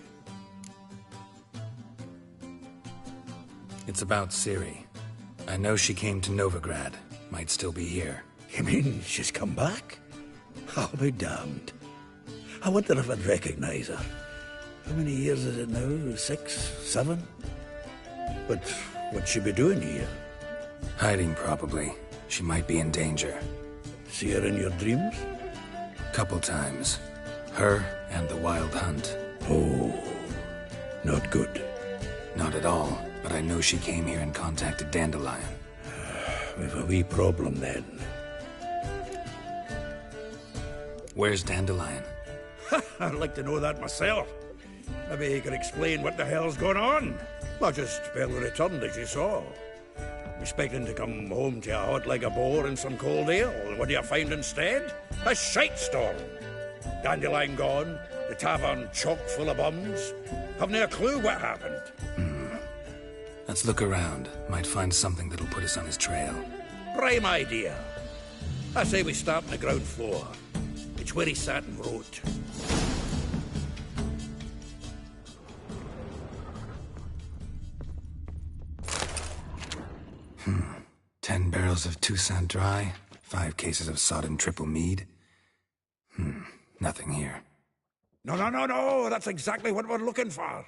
It's about Ciri. I know she came to Novigrad. Might still be here. You mean she's come back? I'll be damned. I wonder if I'd recognize her. How many years is it now? 6, 7? But what'd she be doing here? Hiding, probably. She might be in danger. See her in your dreams? Couple times. Her and the Wild Hunt. Oh, not good. Not at all, but I know she came here and contacted Dandelion. We've a wee problem then. Where's Dandelion? I'd like to know that myself. Maybe he could explain what the hell's going on. I just barely returned, as you saw. Expecting to come home to a hot leg of boar and some cold ale. What do you find instead? A shitestorm. Dandelion gone, the tavern chock full of bums. Haven't a clue what happened. Let's look around. Might find something that'll put us on his trail. Prime idea. I say we start on the ground floor. It's where he sat and wrote. Hmm. 10 barrels of Toussaint Dry, 5 cases of sodden triple mead. Nothing here. No, that's exactly what we're looking for.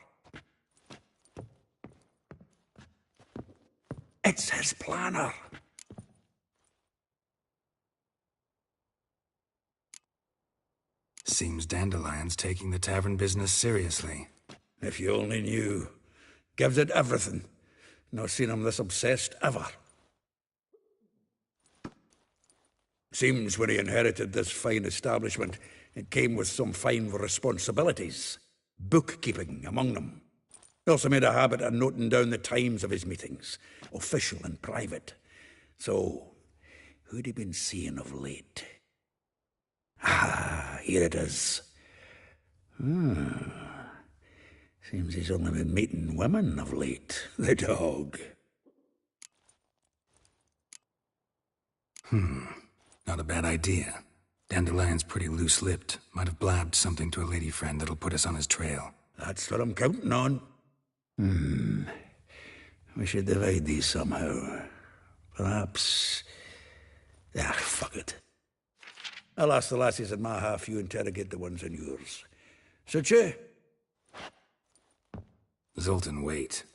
It's his planner. Seems Dandelion's taking the tavern business seriously. If you only knew. Gives it everything. Not seen him this obsessed ever. Seems when he inherited this fine establishment, it came with some fine responsibilities. Bookkeeping among them. He also made a habit of noting down the times of his meetings, official and private. So, who'd he been seeing of late? Ah, here it is. Seems he's only been meeting women of late, the dog. Not a bad idea. Dandelion's pretty loose-lipped. Might have blabbed something to a lady friend that'll put us on his trail. That's what I'm counting on. We should divide these somehow. Perhaps... fuck it. I'll ask the lassies in my half, you interrogate the ones in yours. Suit you? Zoltan, wait.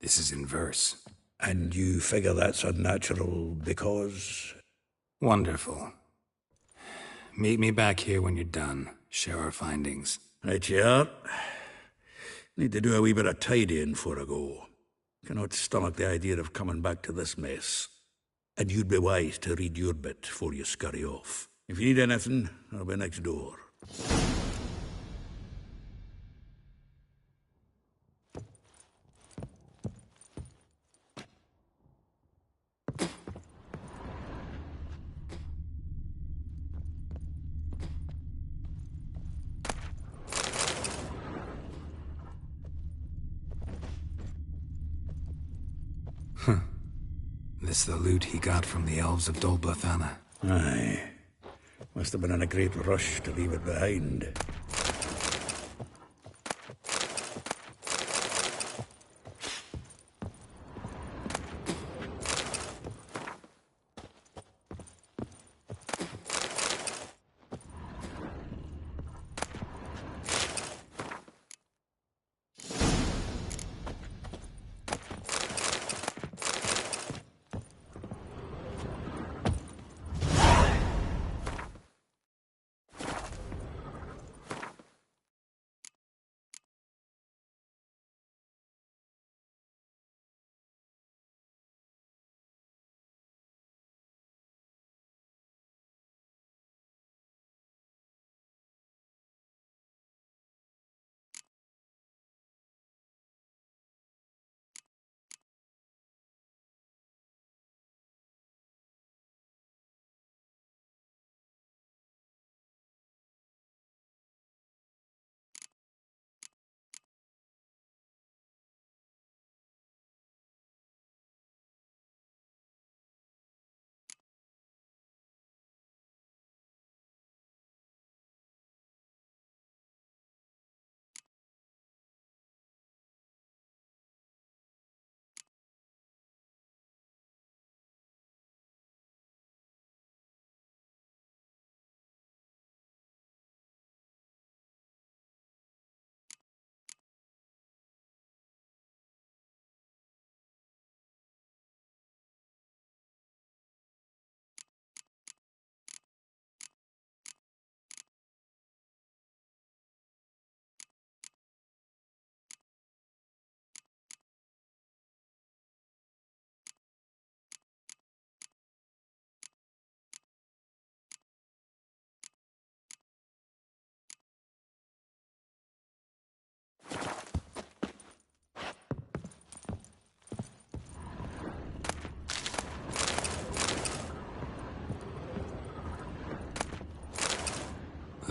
This is in verse. And you figure that's unnatural because... Wonderful. Meet me back here when you're done. Share our findings. Right you are. Need to do a wee bit of tidying before I go. Cannot stomach the idea of coming back to this mess. And you'd be wise to read your bit before you scurry off. If you need anything, I'll be next door. This the loot he got from the elves of Dol Blathanna. Aye. Must have been in a great rush to leave it behind.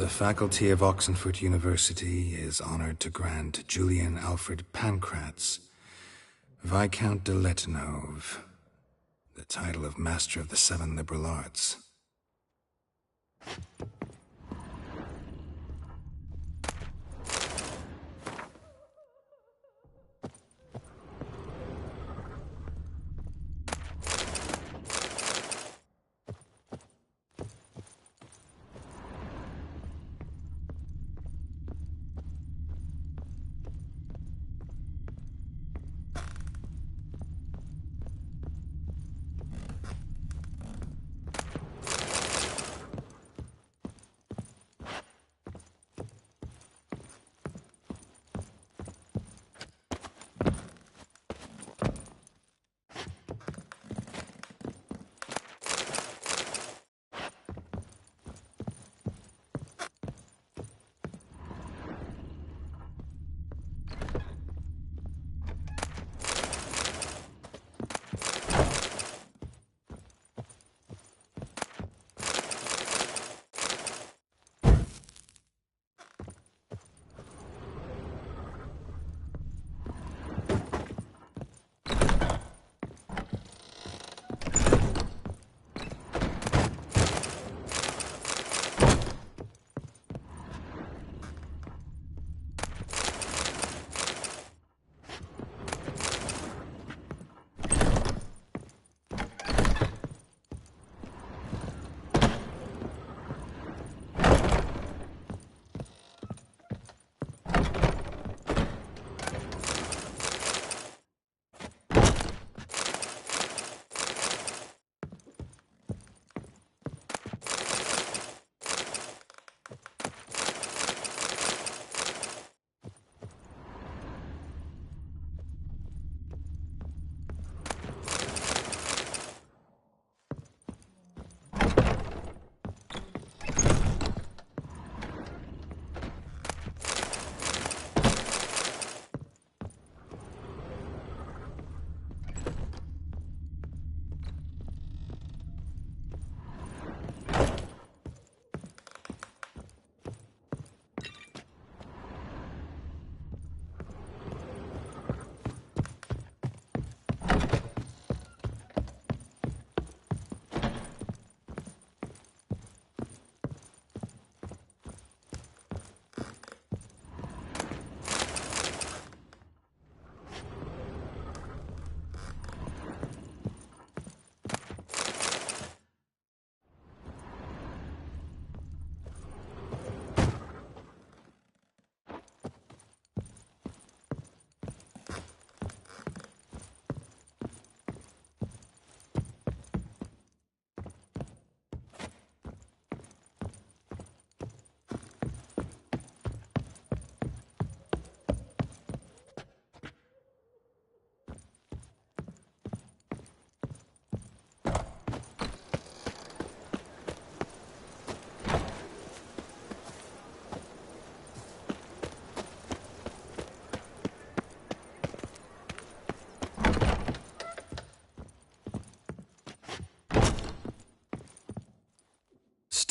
The faculty of Oxenfurt University is honored to grant Julian Alfred Pancratz, Viscount de Letonov, the title of Master of the Seven Liberal Arts.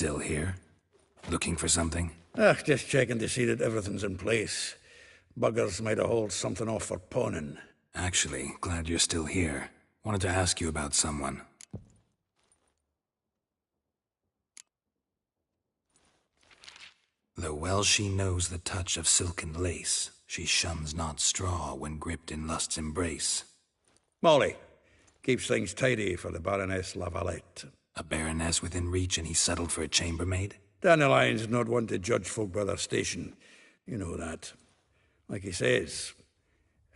Still here? Looking for something? Just checking to see that everything's in place. Buggers might have hauled something off for pawning. Actually, glad you're still here. Wanted to ask you about someone. Though well she knows the touch of silken lace, she shuns not straw when gripped in lust's embrace. Molly keeps things tidy for the Baroness Lavalette. A baroness within reach and he settled for a chambermaid? Dandelion's not one to judge folk by their station. You know that. Like he says,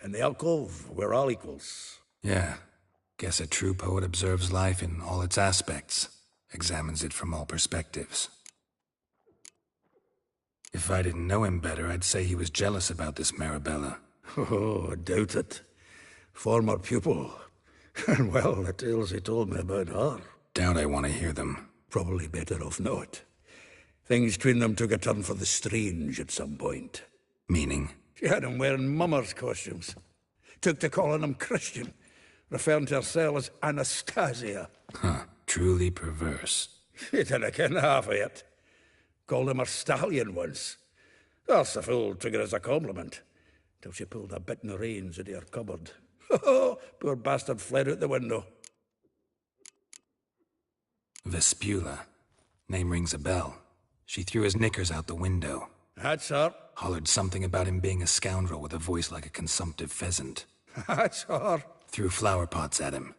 in the alcove, we're all equals. Yeah. Guess a true poet observes life in all its aspects, examines it from all perspectives. If I didn't know him better, I'd say he was jealous about this Marabella. Oh, I doubt it. Former pupil. And well, the tales he told me about her. Doubt I want to hear them. Probably better off not. Things between them took a turn for the strange at some point. Meaning? She had him wearing mummers' costumes. Took to calling him Christian, referring to herself as Anastasia. Huh. Truly perverse. She didn't ken half of it. Called him a stallion once. That's the fool took it as a compliment, till she pulled a bit in the reins out of her cupboard. Oh, poor bastard fled out the window. Vespula. Name rings a bell. She threw his knickers out the window. That's her. Hollered something about him being a scoundrel with a voice like a consumptive pheasant. That's her. Threw flower pots at him.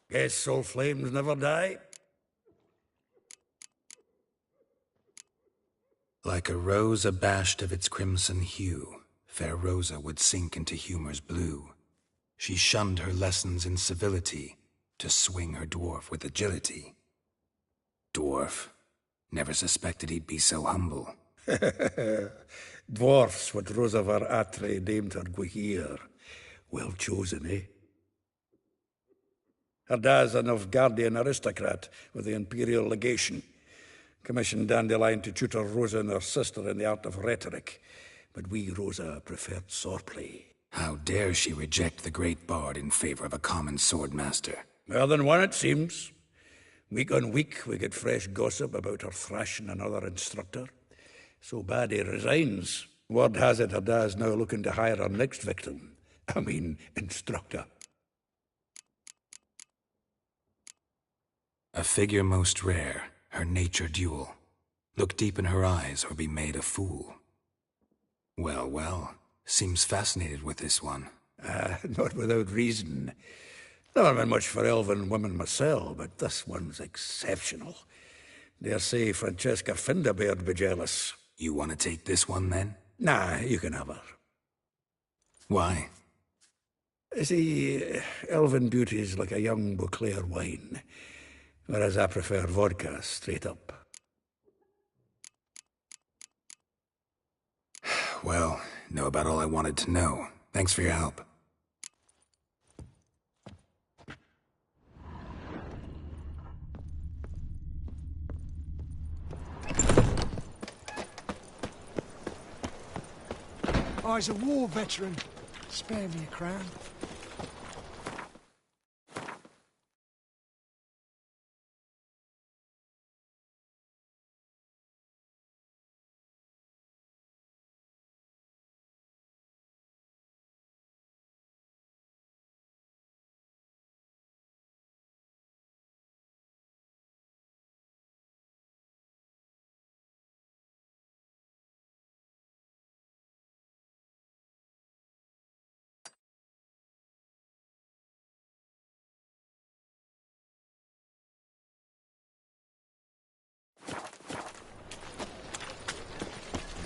Guess soul flames never die. Like a rose abashed of its crimson hue, fair Rosa would sink into humor's blue. She shunned her lessons in civility, to swing her dwarf with agility. Dwarf. Never suspected he'd be so humble. Dwarfs what Rosa var Atre named her Guihir. Well chosen, eh? Her dad's a Novgardian aristocrat with the Imperial Legation. Commissioned Dandelion to tutor Rosa and her sister in the art of rhetoric. But we, Rosa, preferred swordplay. How dare she reject the great bard in favor of a common swordmaster? More than one, it seems. Week on week, we get fresh gossip about her thrashing another instructor. So bad he resigns. Word has it her dad's now looking to hire her next victim. I mean, instructor. A figure most rare, her nature dual. Look deep in her eyes or be made a fool. Well, well, seems fascinated with this one. Not without reason. Never been much for elven women myself, but this one's exceptional. Dare say Francesca Finderbeard be jealous. You want to take this one, then? Nah, you can have her. Why? See, elven beauty's like a young Beauclair wine, whereas I prefer vodka straight up. Well, know about all I wanted to know. Thanks for your help. I's a war veteran. Spare me a crown.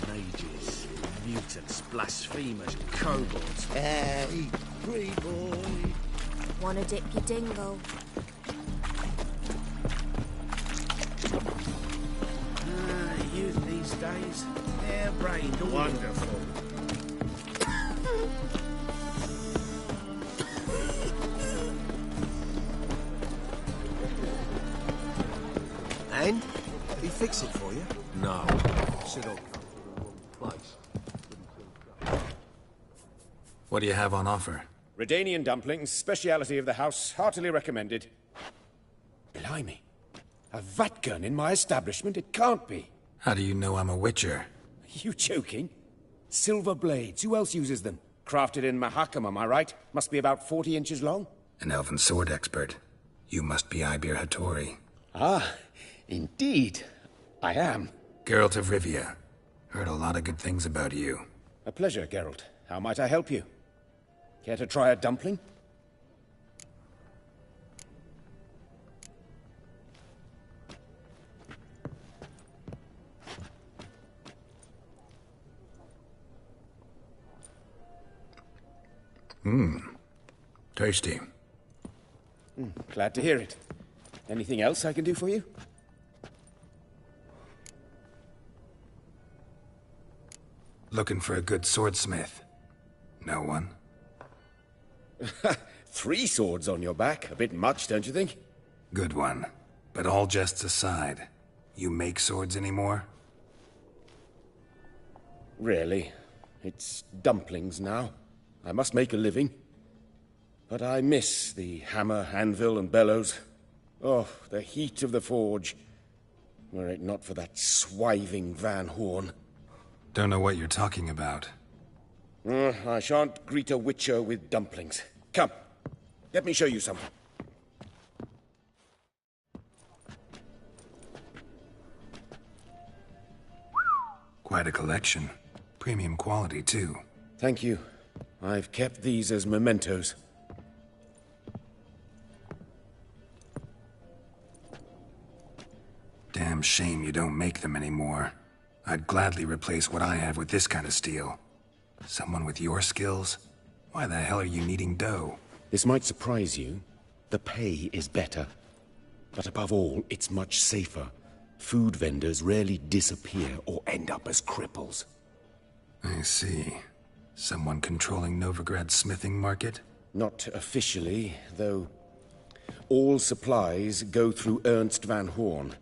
Mages, mutants, blasphemers, kobolds. Hey, free boy. Wanna dip your dingle? Youth these days, hair-brained, wonderful. And? Did he fix it for you? No. Sit up. What do you have on offer? Redanian dumplings, speciality of the house, heartily recommended. Blimey. A vat gun in my establishment? It can't be. How do you know I'm a witcher? You joking? Silver blades. Who else uses them? Crafted in Mahakam, am I right? Must be about 40 inches long? An elven sword expert. You must be Ibir Hattori. Ah, indeed. I am. Geralt of Rivia. Heard a lot of good things about you. A pleasure, Geralt. How might I help you? Care to try a dumpling? Tasty. Glad to hear it. Anything else I can do for you? Looking for a good swordsmith. No one? 3 swords on your back. A bit much, don't you think? Good one. But all jests aside, you make swords anymore? Really. It's dumplings now. I must make a living. But I miss the hammer, anvil, and bellows. Oh, the heat of the forge. Were it not for that swiving Van Horn. Don't know what you're talking about. I shan't greet a witcher with dumplings. Come, let me show you something. Quite a collection. Premium quality, too. Thank you. I've kept these as mementos. Damn shame you don't make them anymore. I'd gladly replace what I have with this kind of steel. Someone with your skills? Why the hell are you needing dough? This might surprise you. The pay is better. But above all, it's much safer. Food vendors rarely disappear or end up as cripples. I see. Someone controlling Novigrad's smithing market? Not officially, though. All supplies go through Ernst Van Horn.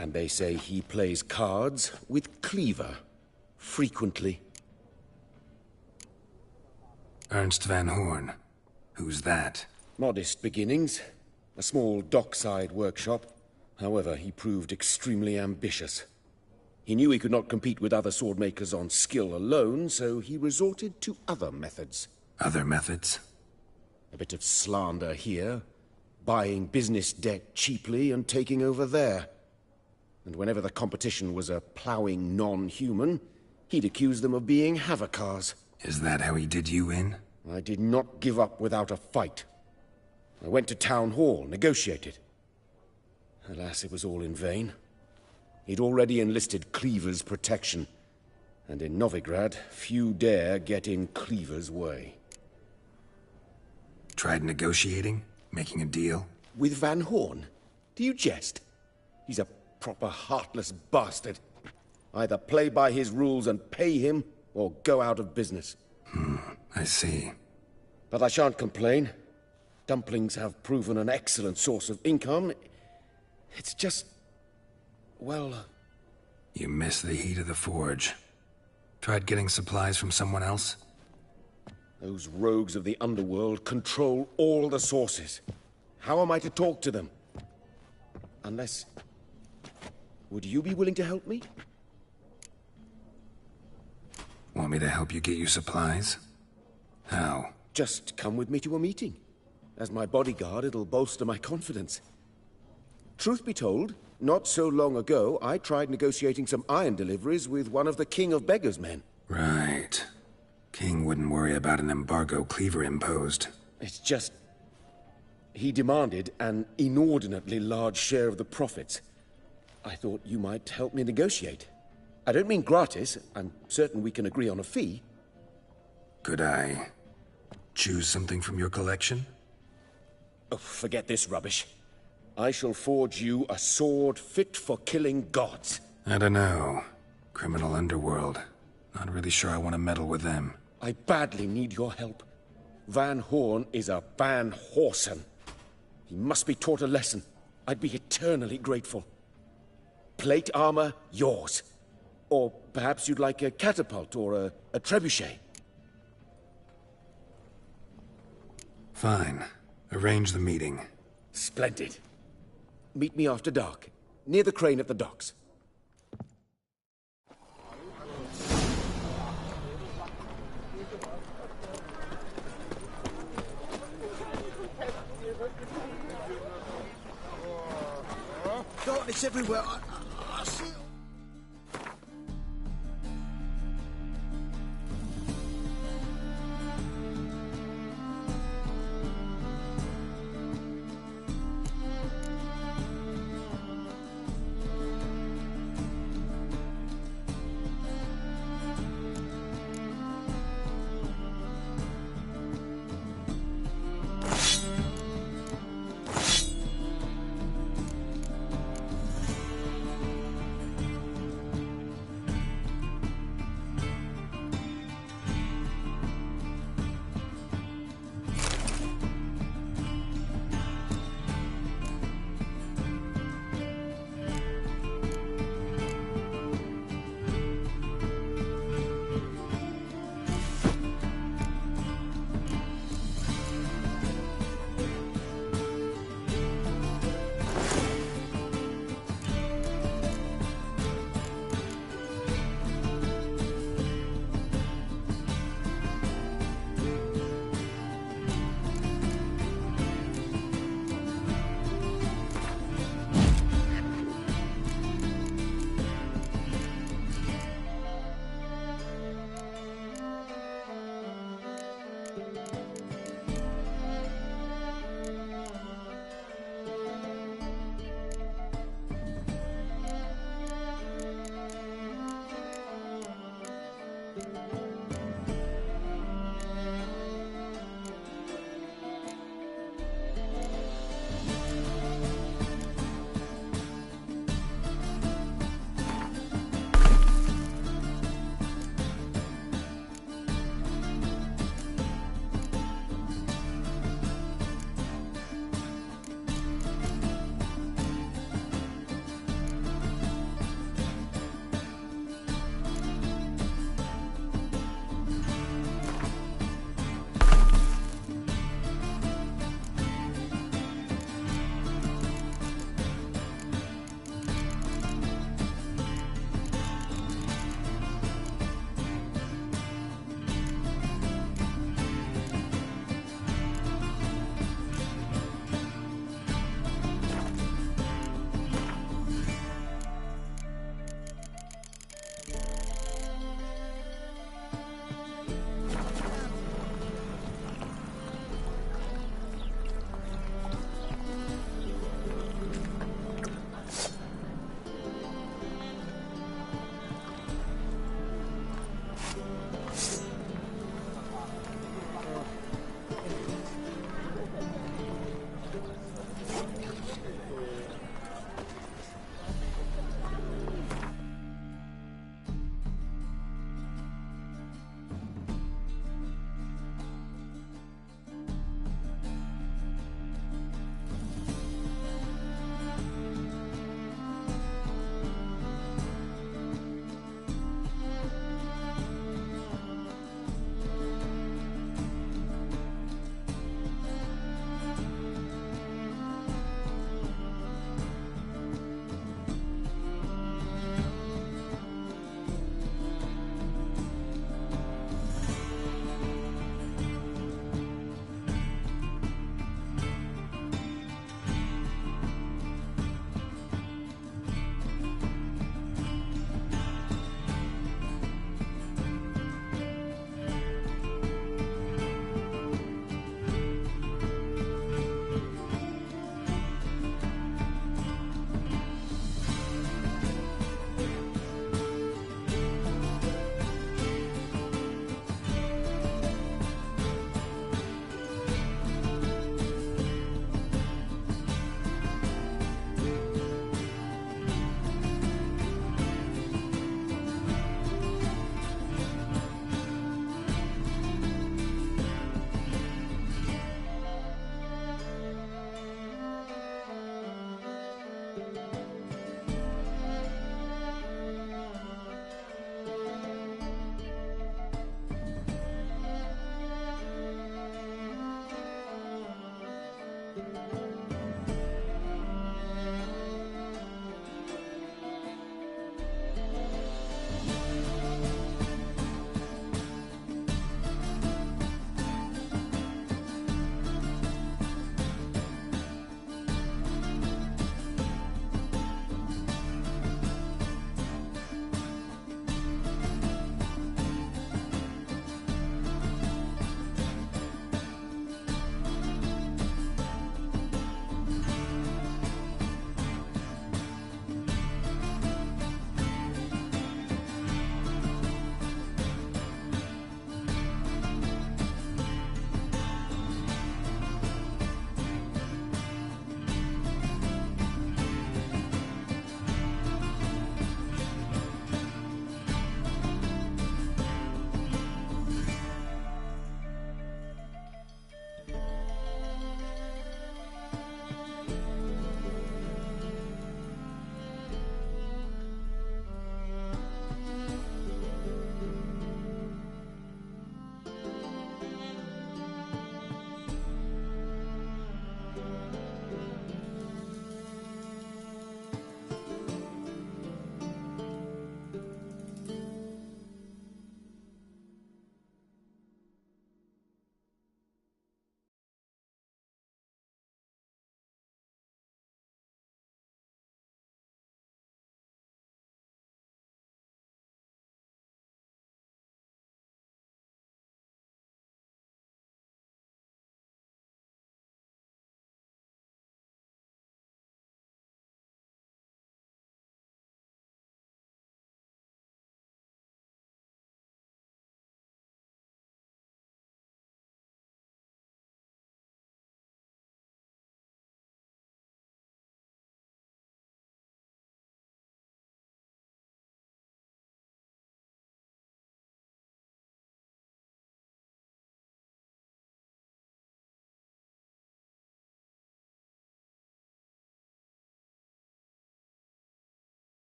And they say he plays cards with Cleaver. Frequently. Ernst Van Horn. Who's that? Modest beginnings. A small dockside workshop. However, he proved extremely ambitious. He knew he could not compete with other swordmakers on skill alone, so he resorted to other methods. Other methods? A bit of slander here. Buying business debt cheaply and taking over there. And whenever the competition was a ploughing non-human, he'd accuse them of being Havocars. Is that how he did you in? I did not give up without a fight. I went to Town Hall, negotiated. Alas, it was all in vain. He'd already enlisted Cleaver's protection, and in Novigrad, few dare get in Cleaver's way. Tried negotiating? Making a deal? With Van Horn? Do you jest? He's a proper heartless bastard. Either play by his rules and pay him, or go out of business. I see. But I shan't complain. Dumplings have proven an excellent source of income. It's just... well... You miss the heat of the forge. Tried getting supplies from someone else? Those rogues of the underworld control all the sources. How am I to talk to them? Unless... Would you be willing to help me? Want me to help you get you supplies? How? Just come with me to a meeting. As my bodyguard, it'll bolster my confidence. Truth be told, not so long ago, I tried negotiating some iron deliveries with one of the King of Beggars' men. Right. King wouldn't worry about an embargo Cleaver imposed. It's just... he demanded an inordinately large share of the profits. I thought you might help me negotiate. I don't mean gratis. I'm certain we can agree on a fee. Could I choose something from your collection? Oh, forget this rubbish. I shall forge you a sword fit for killing gods. I don't know. Criminal underworld. Not really sure I want to meddle with them. I badly need your help. Van Horn is a Van Horsen. He must be taught a lesson. I'd be eternally grateful. Plate armor, yours. Or perhaps you'd like a catapult or a trebuchet. Fine. Arrange the meeting. Splendid. Meet me after dark. near the crane at the docks. Darkness everywhere. I see it.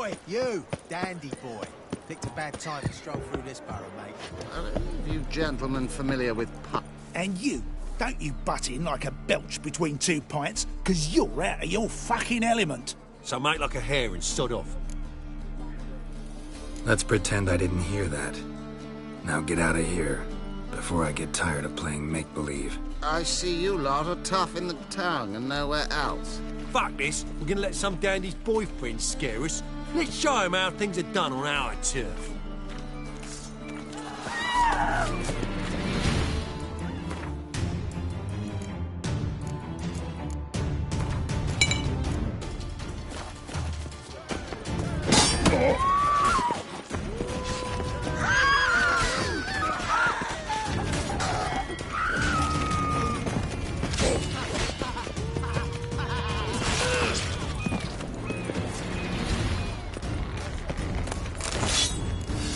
Oi, you, dandy boy. Picked a bad time to stroll through this borough, mate. Are any of you gentlemen familiar with pup? And you, don't you butt in like a belch between 2 pints, 'cause you're out of your fucking element. So make like a hare and sod off. Let's pretend I didn't hear that. Now get out of here, before I get tired of playing make-believe. I see you lot are tough in the tongue and nowhere else. Fuck this. We're gonna let some dandy's boyfriend scare us. Let's show him how things are done on our turf.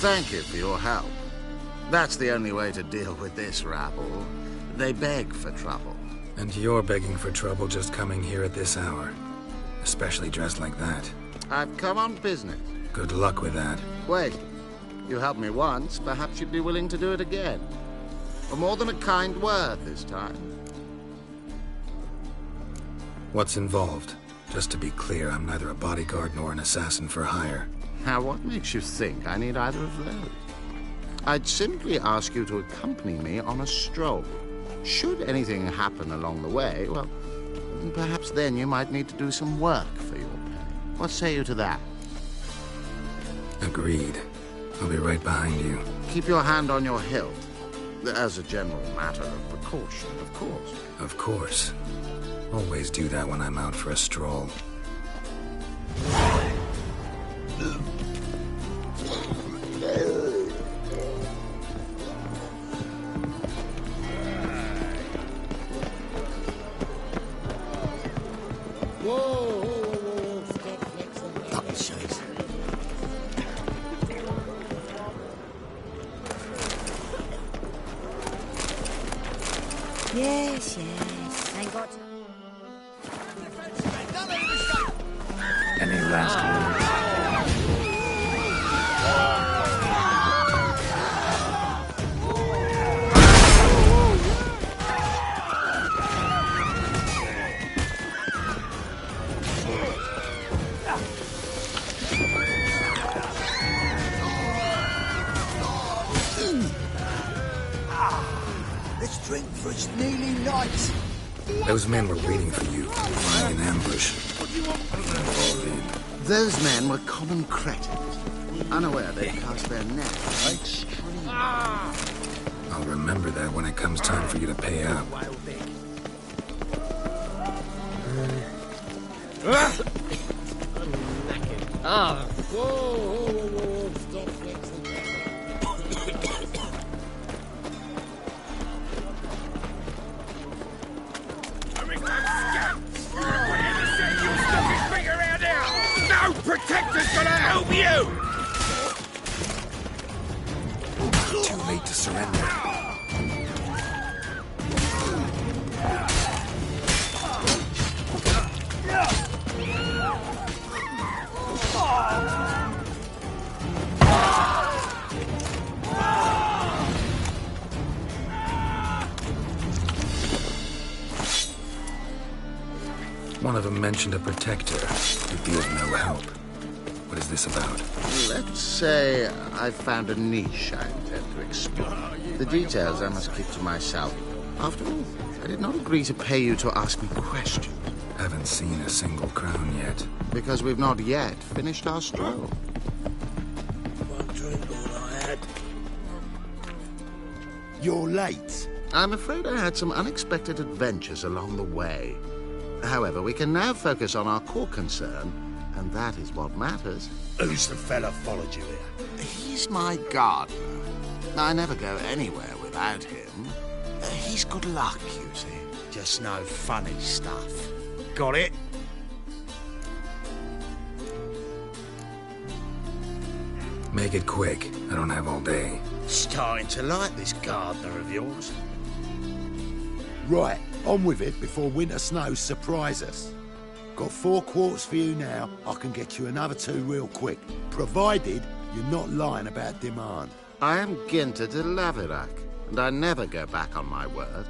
Thank you for your help. That's the only way to deal with this rabble. They beg for trouble. And you're begging for trouble just coming here at this hour. Especially dressed like that. I've come on business. Good luck with that. Wait. You helped me once, perhaps you'd be willing to do it again. For more than a kind word this time. What's involved? Just to be clear, I'm neither a bodyguard nor an assassin for hire. Now, what makes you think I need either of those? I'd simply ask you to accompany me on a stroll. Should anything happen along the way, well, perhaps then you might need to do some work for your penny. What say you to that? Agreed. I'll be right behind you. Keep your hand on your hilt. As a general matter of precaution, of course. Of course. Always do that when I'm out for a stroll. Yes, yes. Ain't got to. Any last words? Let's drink for it's nearly night. Those men were waiting for you, lying in ambush. Those men were common cretins, unaware they cast their net right stream. I'll remember that when it comes time for you to pay up. Whoa, stop flexing. No protector's gonna help you! Too late to surrender. One of them mentioned a protector who deals no help. What is this about? Let's say I've found a niche I intend to explore. The details I must keep to myself. After all, I did not agree to pay you to ask me questions. Haven't seen a single crown yet. Because we've not yet finished our stroll. One drink all I had. You're late. I'm afraid I had some unexpected adventures along the way. However, we can now focus on our core concern, and that is what matters. Who's the fella followed you here? He's my gardener. I never go anywhere without him. He's good luck, you see. Just no funny stuff. Got it? Make it quick. I don't have all day. Starting to like this gardener of yours. Right, on with it before winter snows surprise us. Got 4 quarts for you now. I can get you another 2 real quick, provided you're not lying about demand. I am Ginter de Laverack, and I never go back on my word.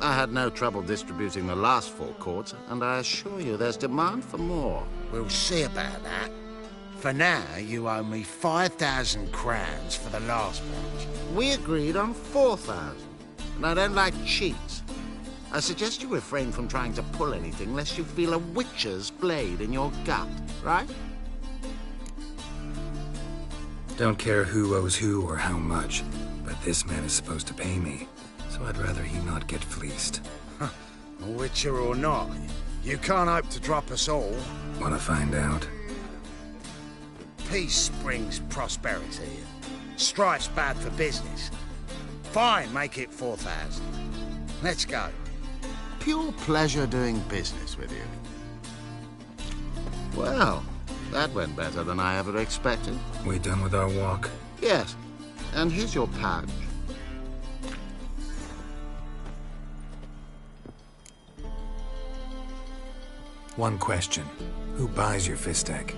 I had no trouble distributing the last 4 quarts, and I assure you there's demand for more. We'll see about that. For now, you owe me 5,000 crowns for the last batch. We agreed on 4,000, and I don't like cheats. I suggest you refrain from trying to pull anything lest you feel a witcher's blade in your gut, right? Don't care who owes who or how much, but this man is supposed to pay me, so I'd rather he not get fleeced. A witcher or not, you can't hope to drop us all. Wanna find out? Peace brings prosperity. Strife's bad for business. Fine, make it 4,000. Let's go. Pure pleasure doing business with you. Well, that went better than I ever expected. We done with our walk? Yes, and here's your pouch. One question. Who buys your fistek?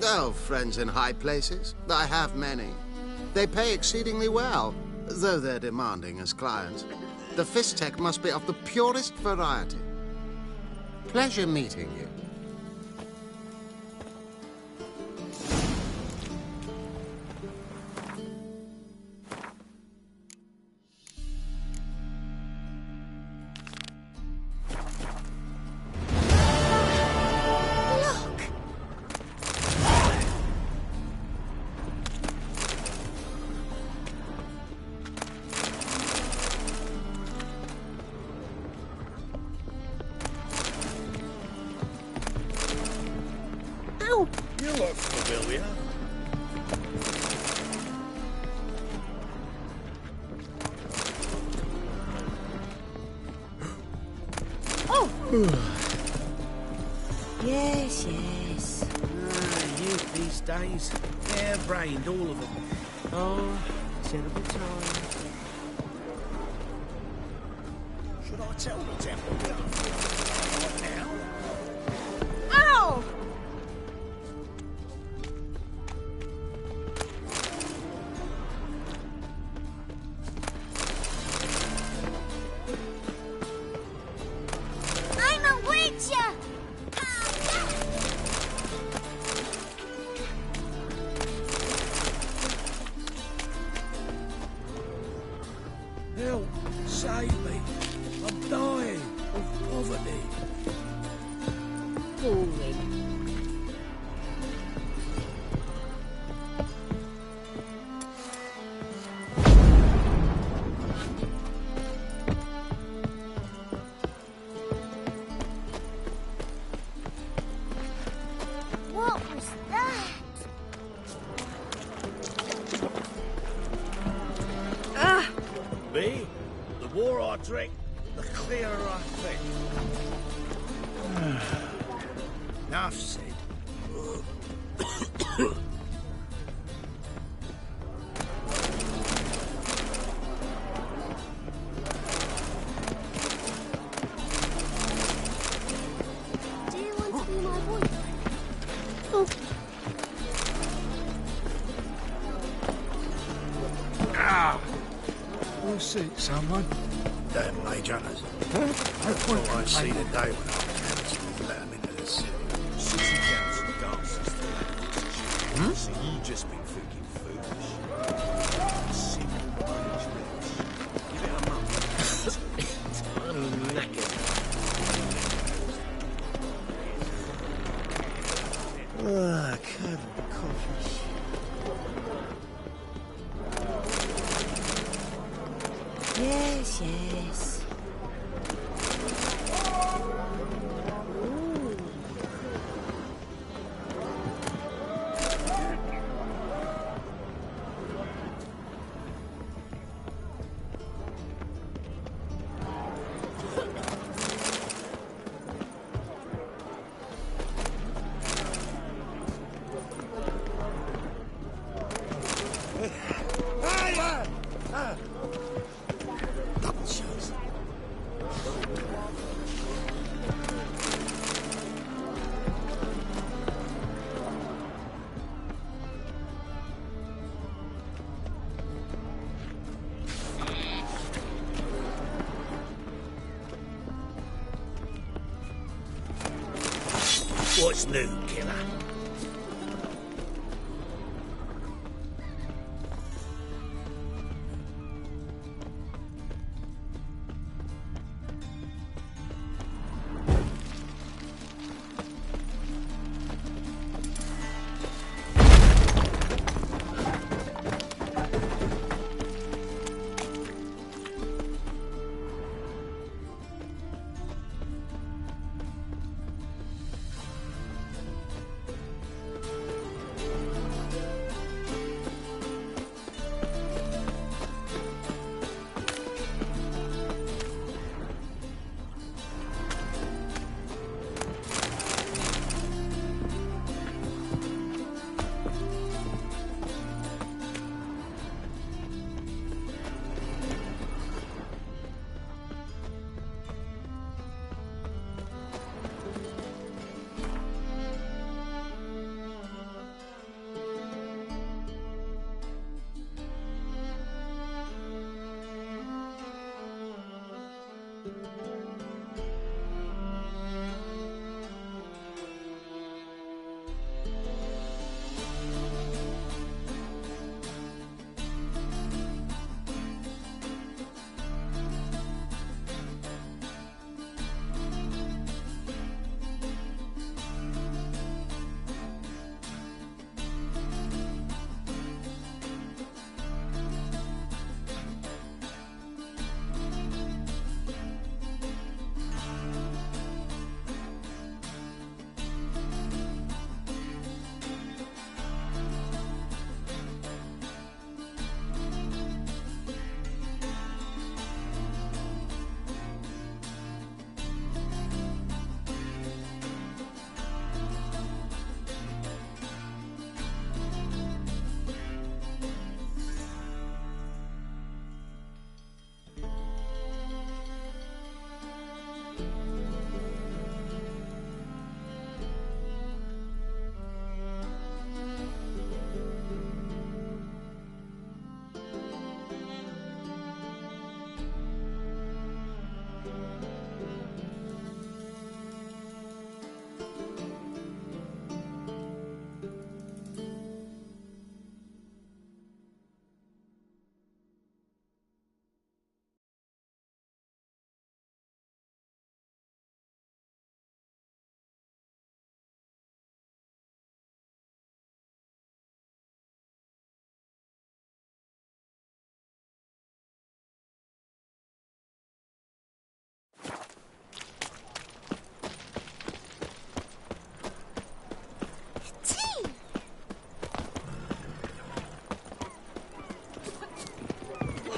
Oh, friends in high places. I have many. They pay exceedingly well, though they're demanding as clients. The fistek must be of the purest variety. Pleasure meeting you. You look familiar. Oh! Yes, yes. Youth these days. Hair-brained, all of them. Oh, terrible times. Should I tell the temple what now? Ow! I'm a witcher! Help! Save me! I'm dying of poverty. Boring. What was that? Me? The more I drink, the clearer I think. Enough said. Do you want to be my boyfriend? Oh. Ah! We'll see, someone. Damn mage hunters. I thought I'd see the day when our council would let them into the city. City council dances for that. So you just been thinking foolish. Simple orange lips. Give it a month. I'm knackered. Ah, cuddle coffee. Yes, yes. Double shot. What's new, killer?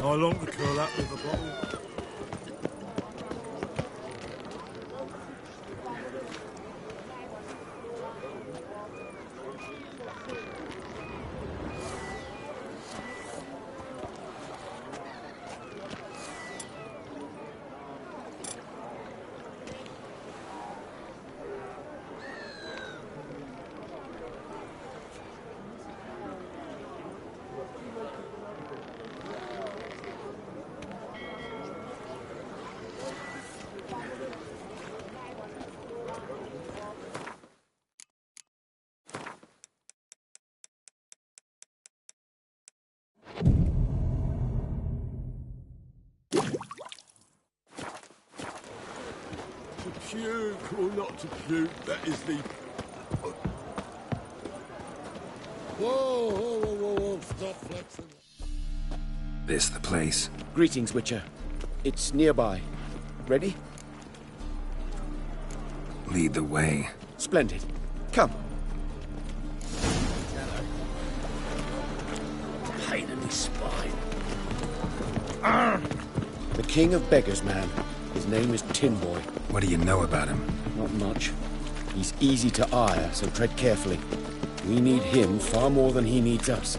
I long to curl up with a bottle. To puke or not to puke, that is the... Whoa, whoa, whoa, whoa, whoa, stop flexing. This the place? Greetings, Witcher. It's nearby. Ready? Lead the way. Splendid. Come. Pain in my spine. The king of beggars, man. His name is Tin Boy. What do you know about him? Not much. He's easy to ire, so tread carefully. We need him far more than he needs us.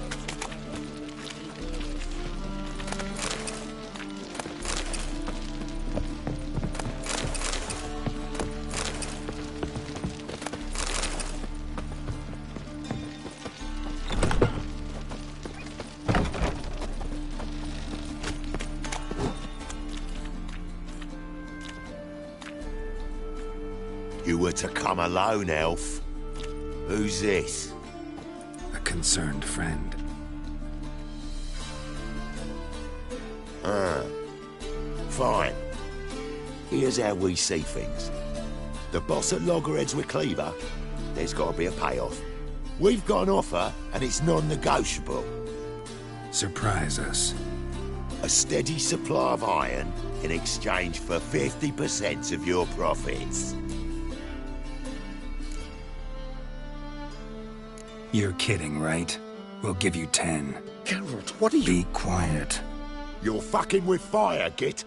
You were to come alone, elf. Who's this? A concerned friend. Ah. Fine. Here's how we see things. The boss at Loggerheads with Cleaver, there's got to be a payoff. We've got an offer, and it's non-negotiable. Surprise us. A steady supply of iron in exchange for 50% of your profits. You're kidding, right? We'll give you 10. Geralt, what are you... Be quiet. You're fucking with fire, Git.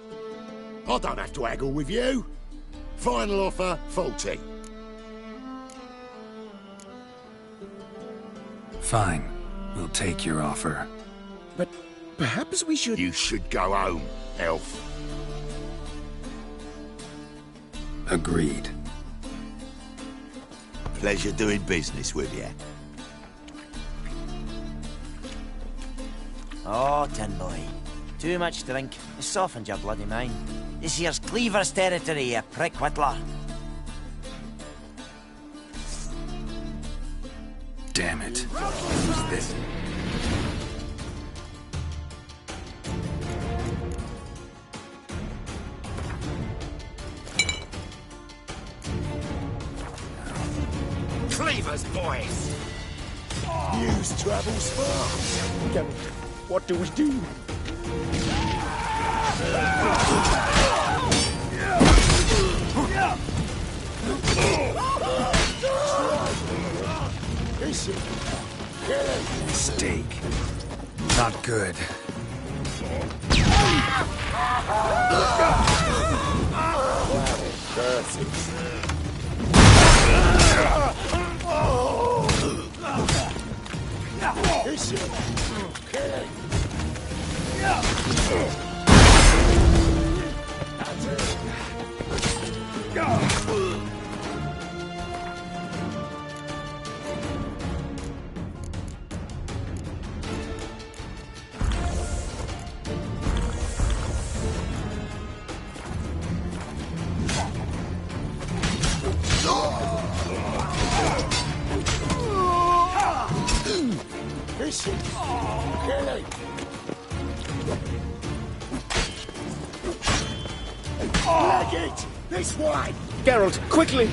I don't have to haggle with you. Final offer, 40. Fine. We'll take your offer. But perhaps we should... You should go home, elf. Agreed. Pleasure doing business with you. Oh, Tin Boy. Too much drink. It's softened your bloody mind. This here's Cleaver's territory, you prick whittler. Damn it. Who's this? Cleaver's boys! News travels fast. Geralt, what do we do? Mistake. Not good. Leg it! This way! Geralt, quickly!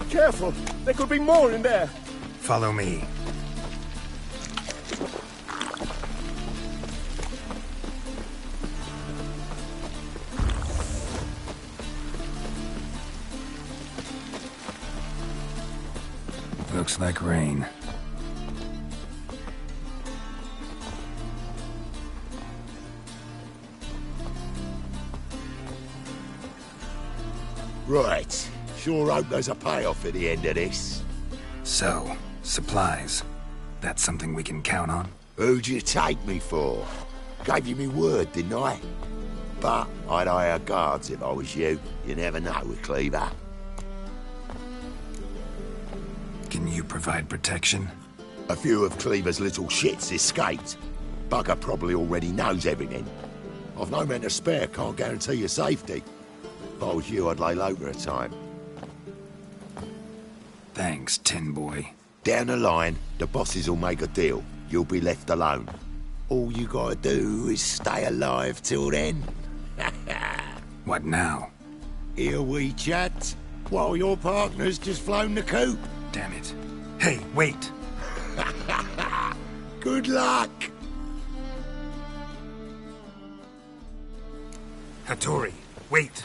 Careful! There could be more in there! Follow me. Looks like rain. Right. Sure hope there's a payoff at the end of this. So, supplies. That's something we can count on? Who'd you take me for? Gave you me word, didn't I? But I'd hire guards if I was you. You never know with Cleaver. Can you provide protection? A few of Cleaver's little shits escaped. Bugger probably already knows everything. I've no men to spare, can't guarantee your safety. If I was you, I'd lay low for a time. Thanks, Tin Boy. Down the line, the bosses will make a deal. You'll be left alone. All you gotta do is stay alive till then. What now? Here we chat, while your partner's just flown the coop. Damn it. Hey, wait! Good luck! Hattori, wait!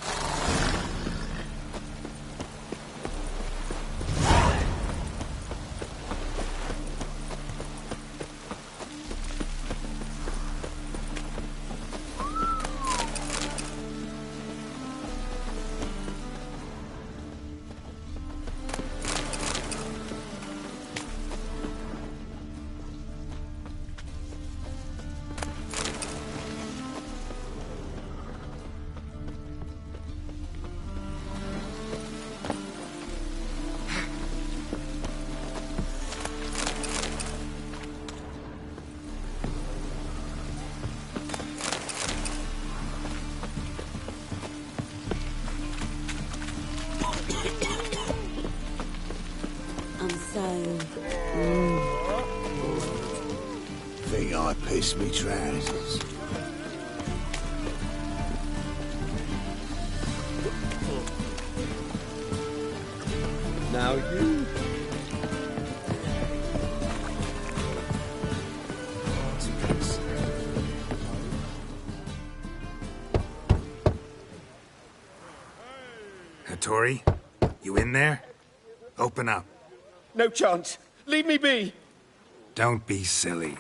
I'm so... Think I pissed me trousers. Now you... Hattori, you in there? Open up. No chance. Leave me be. Don't be silly.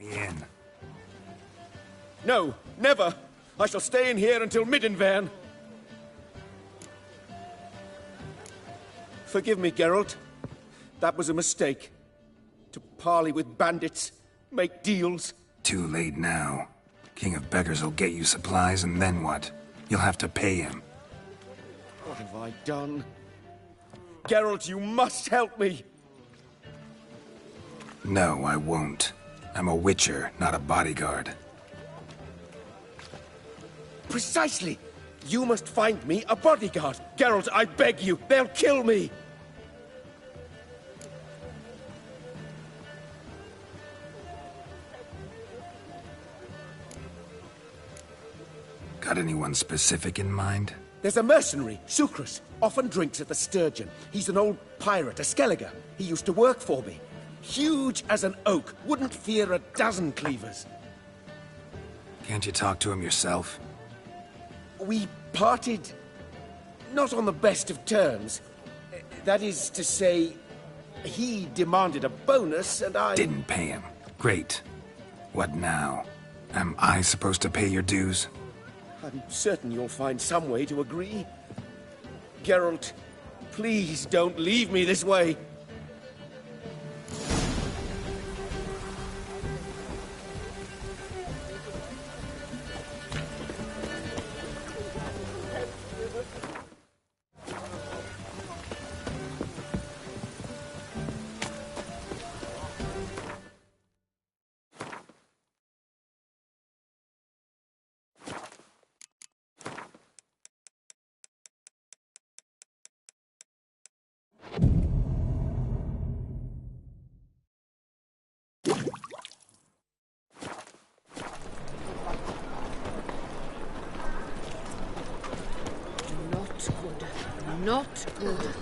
Me in. No, never. I shall stay in here until Middenvern. Forgive me, Geralt. That was a mistake. To parley with bandits, make deals. Too late now. King of Beggars will get you supplies, and then what? You'll have to pay him. What have I done? Geralt, you must help me! No, I won't. I'm a witcher, not a bodyguard. Precisely! You must find me a bodyguard. Geralt, I beg you. They'll kill me. Got anyone specific in mind? There's a mercenary, Sucrus. Often drinks at the Sturgeon. He's an old pirate, a Skelliger. He used to work for me. Huge as an oak. Wouldn't fear a dozen cleavers. Can't you talk to him yourself? We parted not on the best of terms. That is to say, he demanded a bonus and I... Didn't pay him. Great. What now? Am I supposed to pay your dues? I'm certain you'll find some way to agree. Geralt, please don't leave me this way. Not good.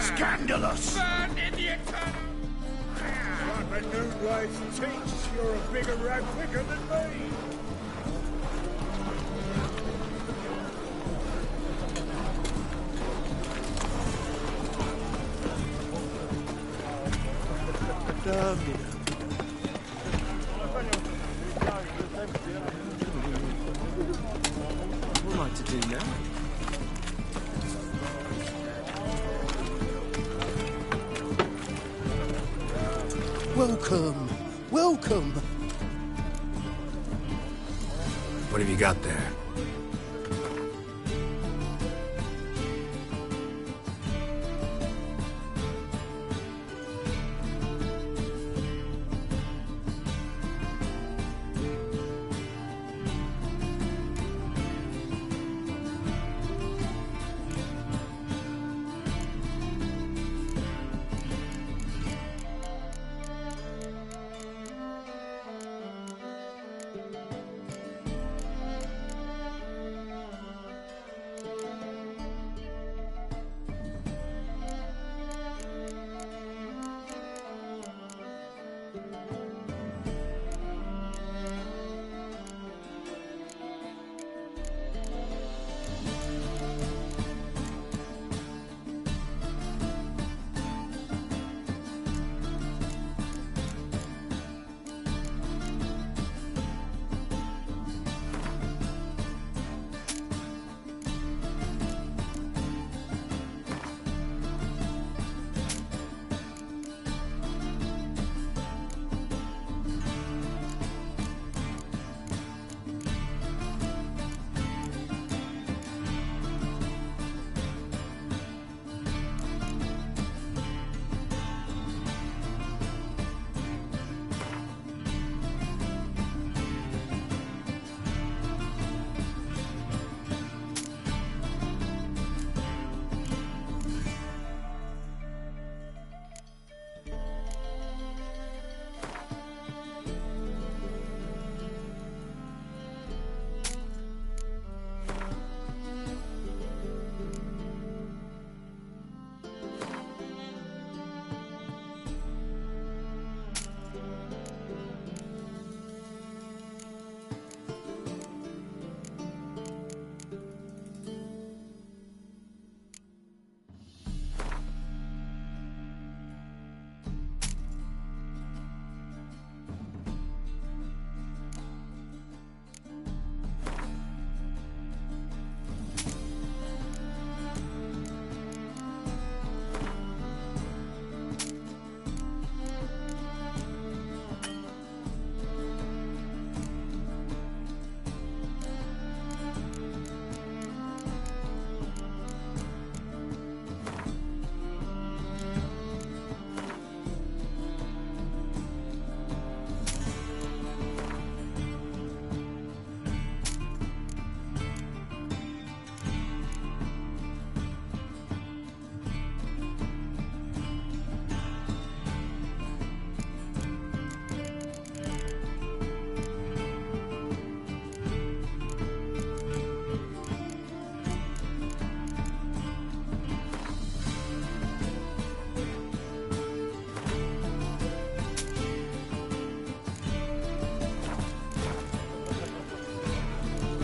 Scandalous! Burn in the eternal... What the new blades teach, you're a bigger rat picker than me. What am I to do now? Welcome. Welcome. What have you got there?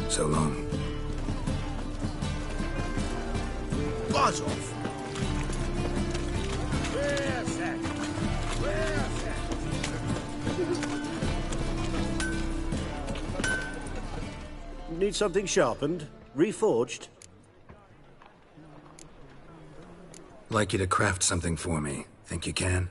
So long. Buzz off. Need something sharpened? Reforged? Like you to craft something for me. Think you can?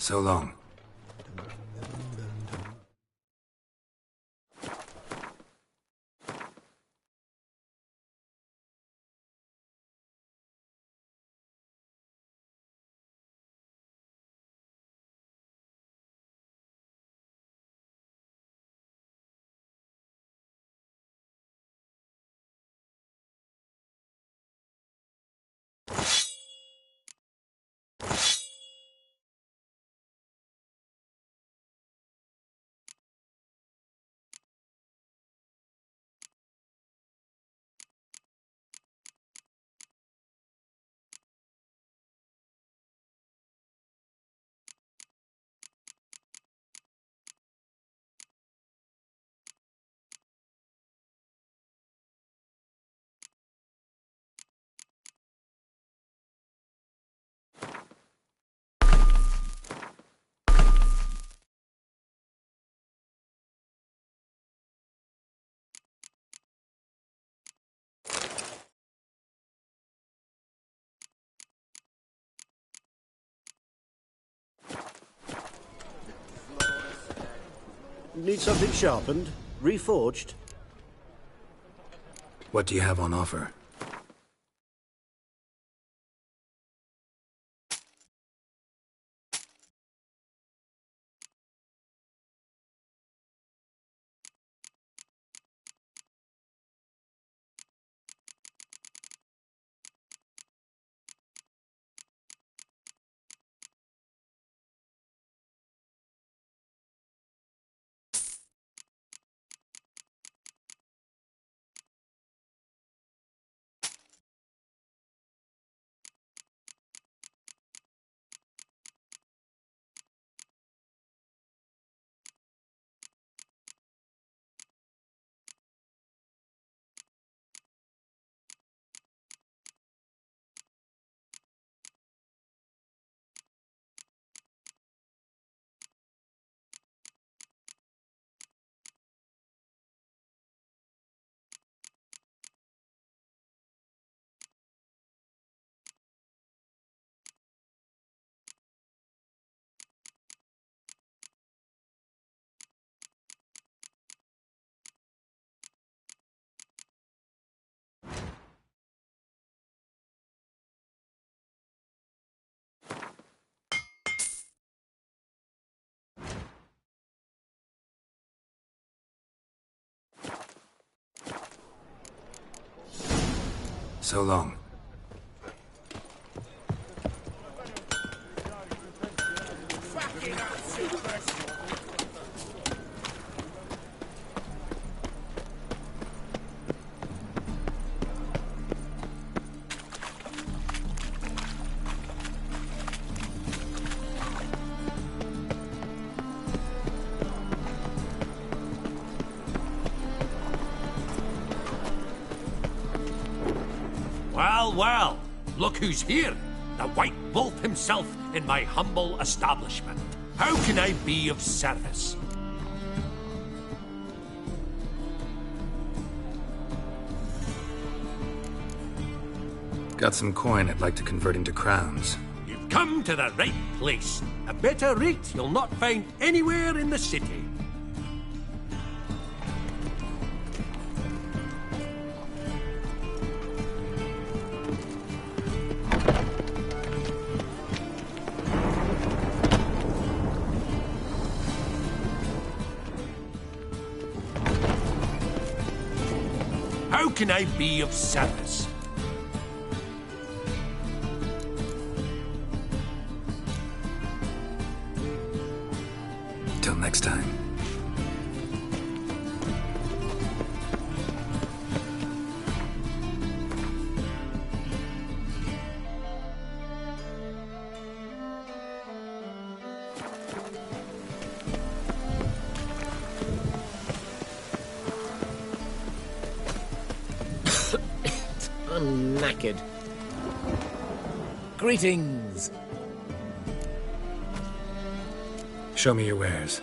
So long. Need something sharpened? Reforged? What do you have on offer? So long. Well, well, look who's here. The White Wolf himself in my humble establishment. How can I be of service? Got some coin I'd like to convert into crowns. You've come to the right place. A better rate you'll not find anywhere in the city. How can I be of service? Till next time. I'm knackered. Greetings. Show me your wares.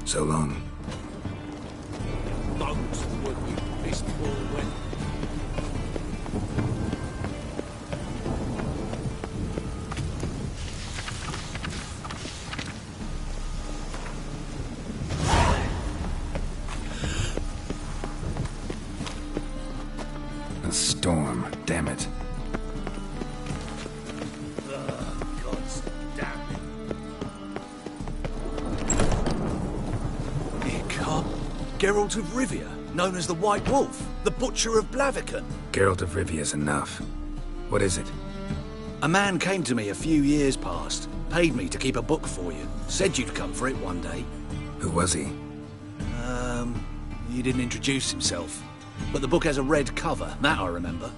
So long. Bones would you fistful when. A storm, damn it. God's damn it. Here, Carp. Geralt of Rivia, known as the White Wolf, the Butcher of Blaviken. Geralt of Rivia's enough. What is it? A man came to me a few years past, paid me to keep a book for you, said you'd come for it one day. Who was he? He didn't introduce himself. But the book has a red cover, that I remember.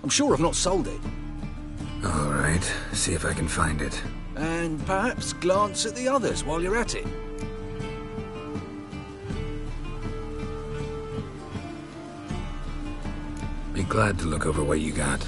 I'm sure I've not sold it. All right, see if I can find it. And perhaps glance at the others while you're at it. Be glad to look over what you got.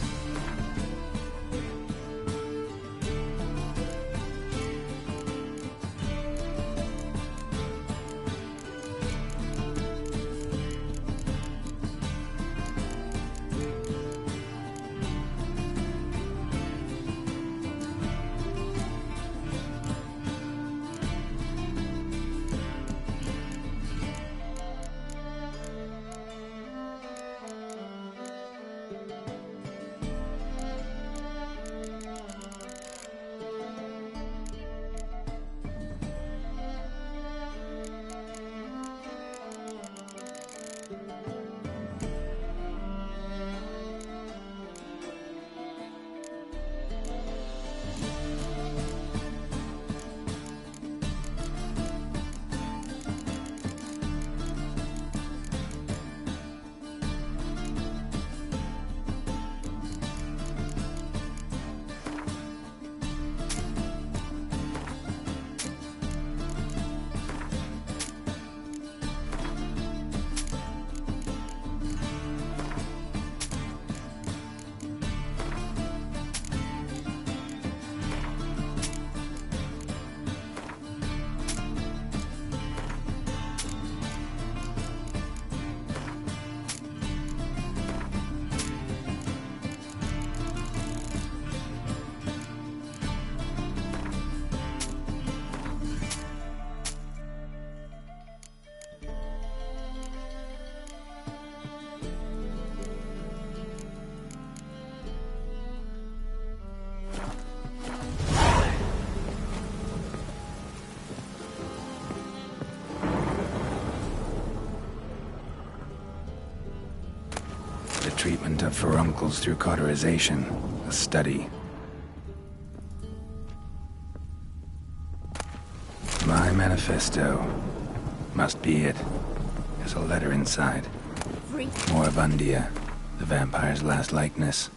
Treatment of furuncles through cauterization. A study. My manifesto. Must be it. There's a letter inside. Moribundia, the vampire's last likeness.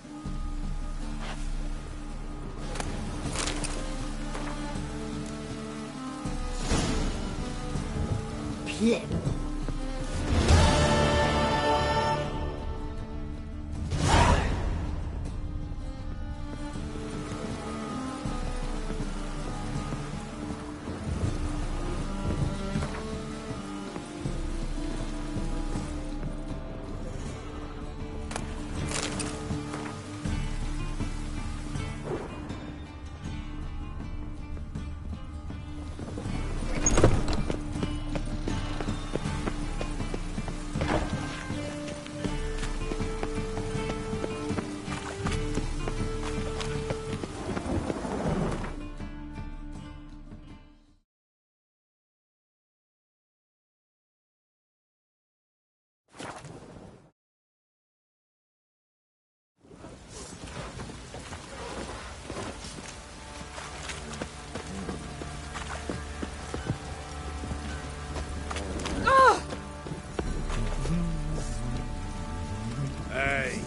Pip. Hey.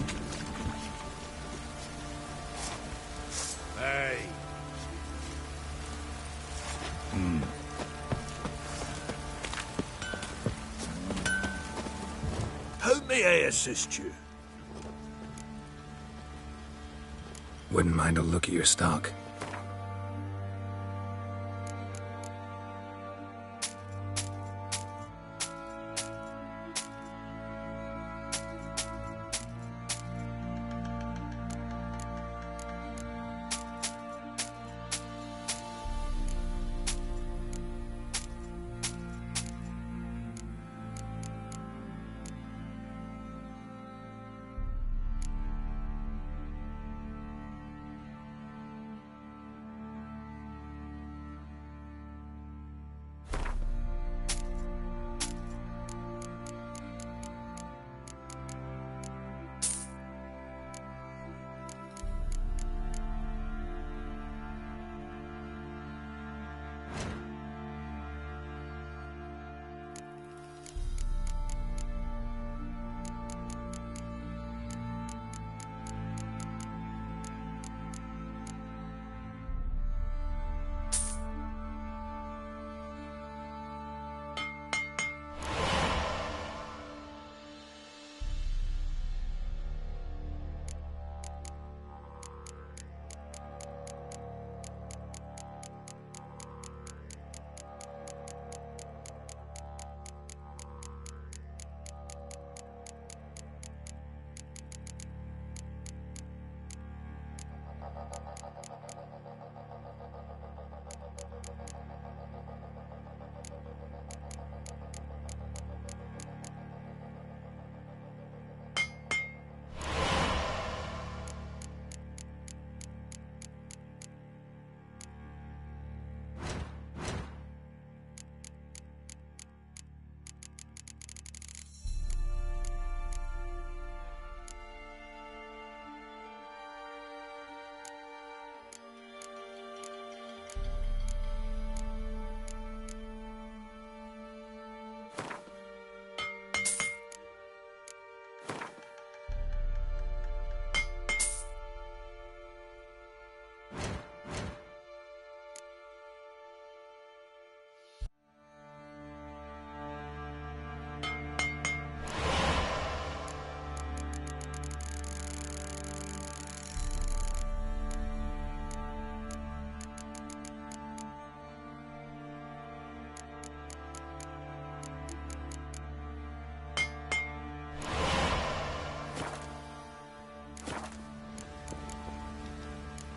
Hey. How may I assist you? Wouldn't mind a look at your stock.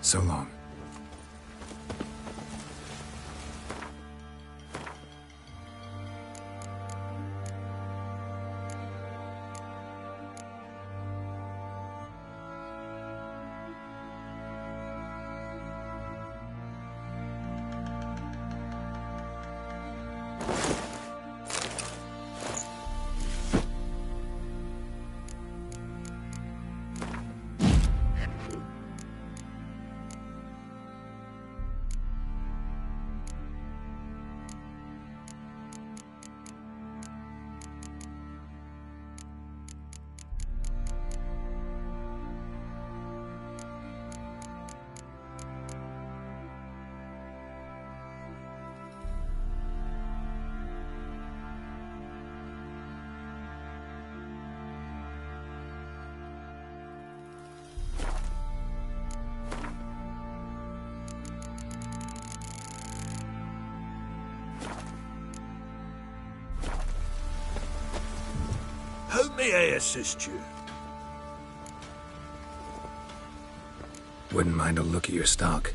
So long. How may I assist you? Wouldn't mind a look at your stock.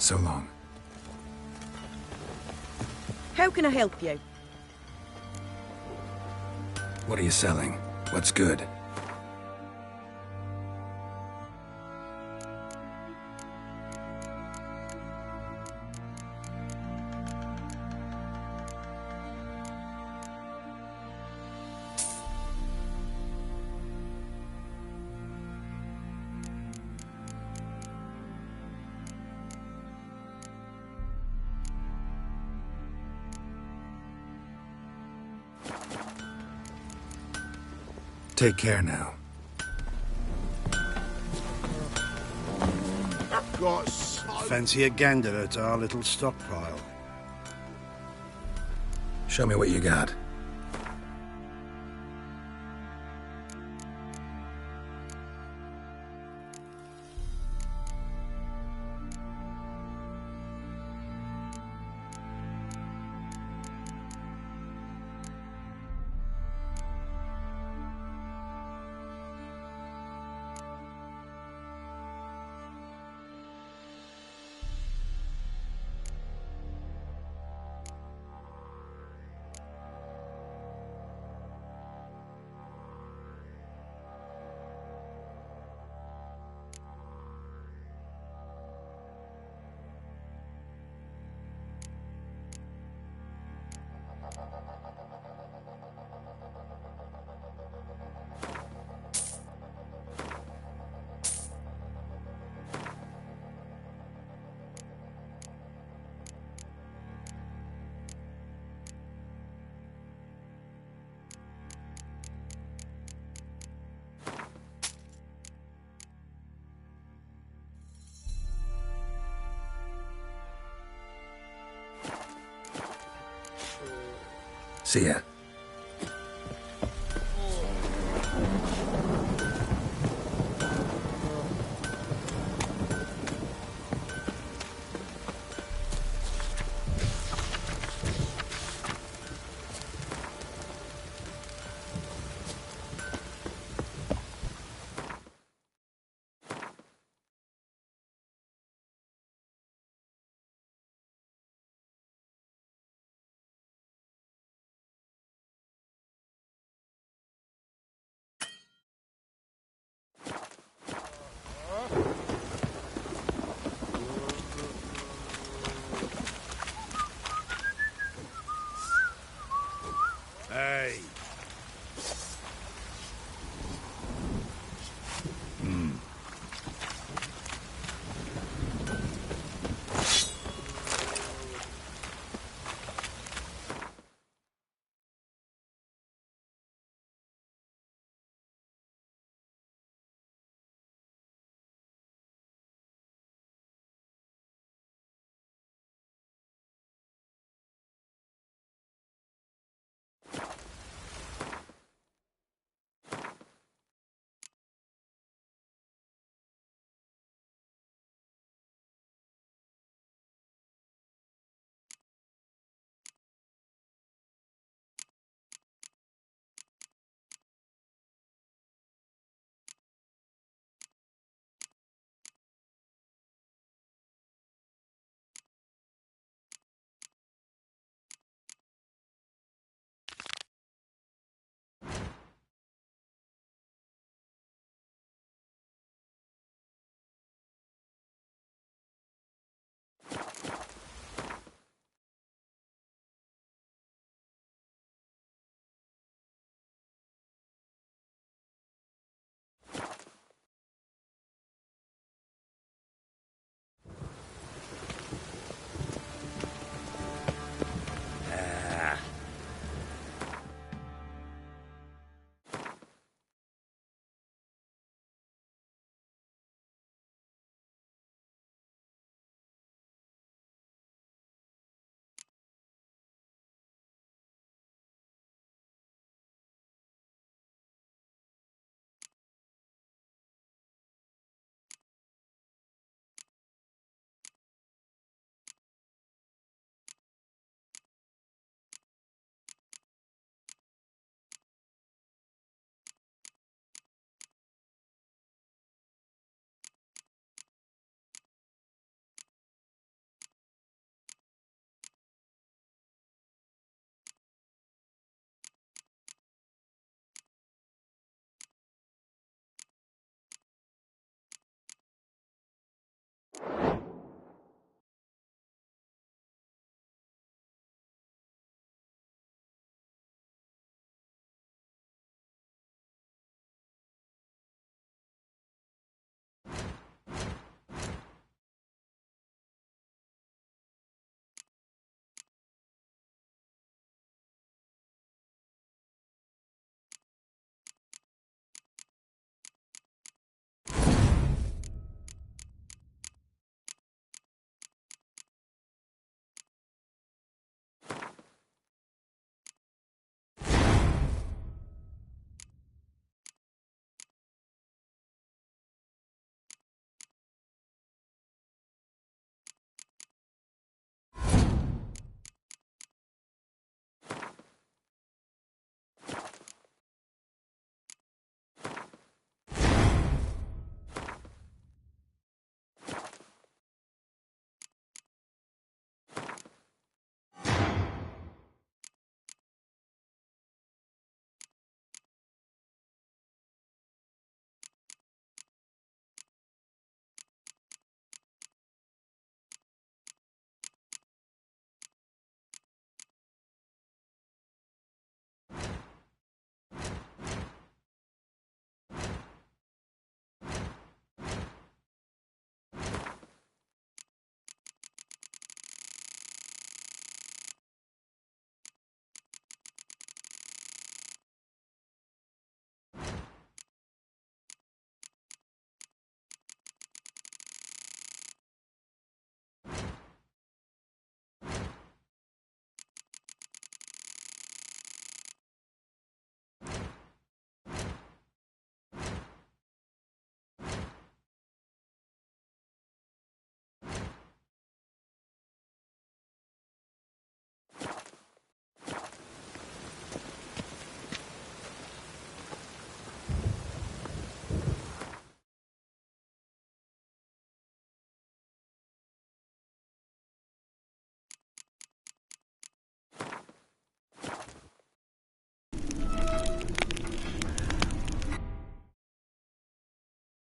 So long. How can I help you? What are you selling? What's good? Take care now. Fancy a gander at our little stockpile? Show me what you got. See ya.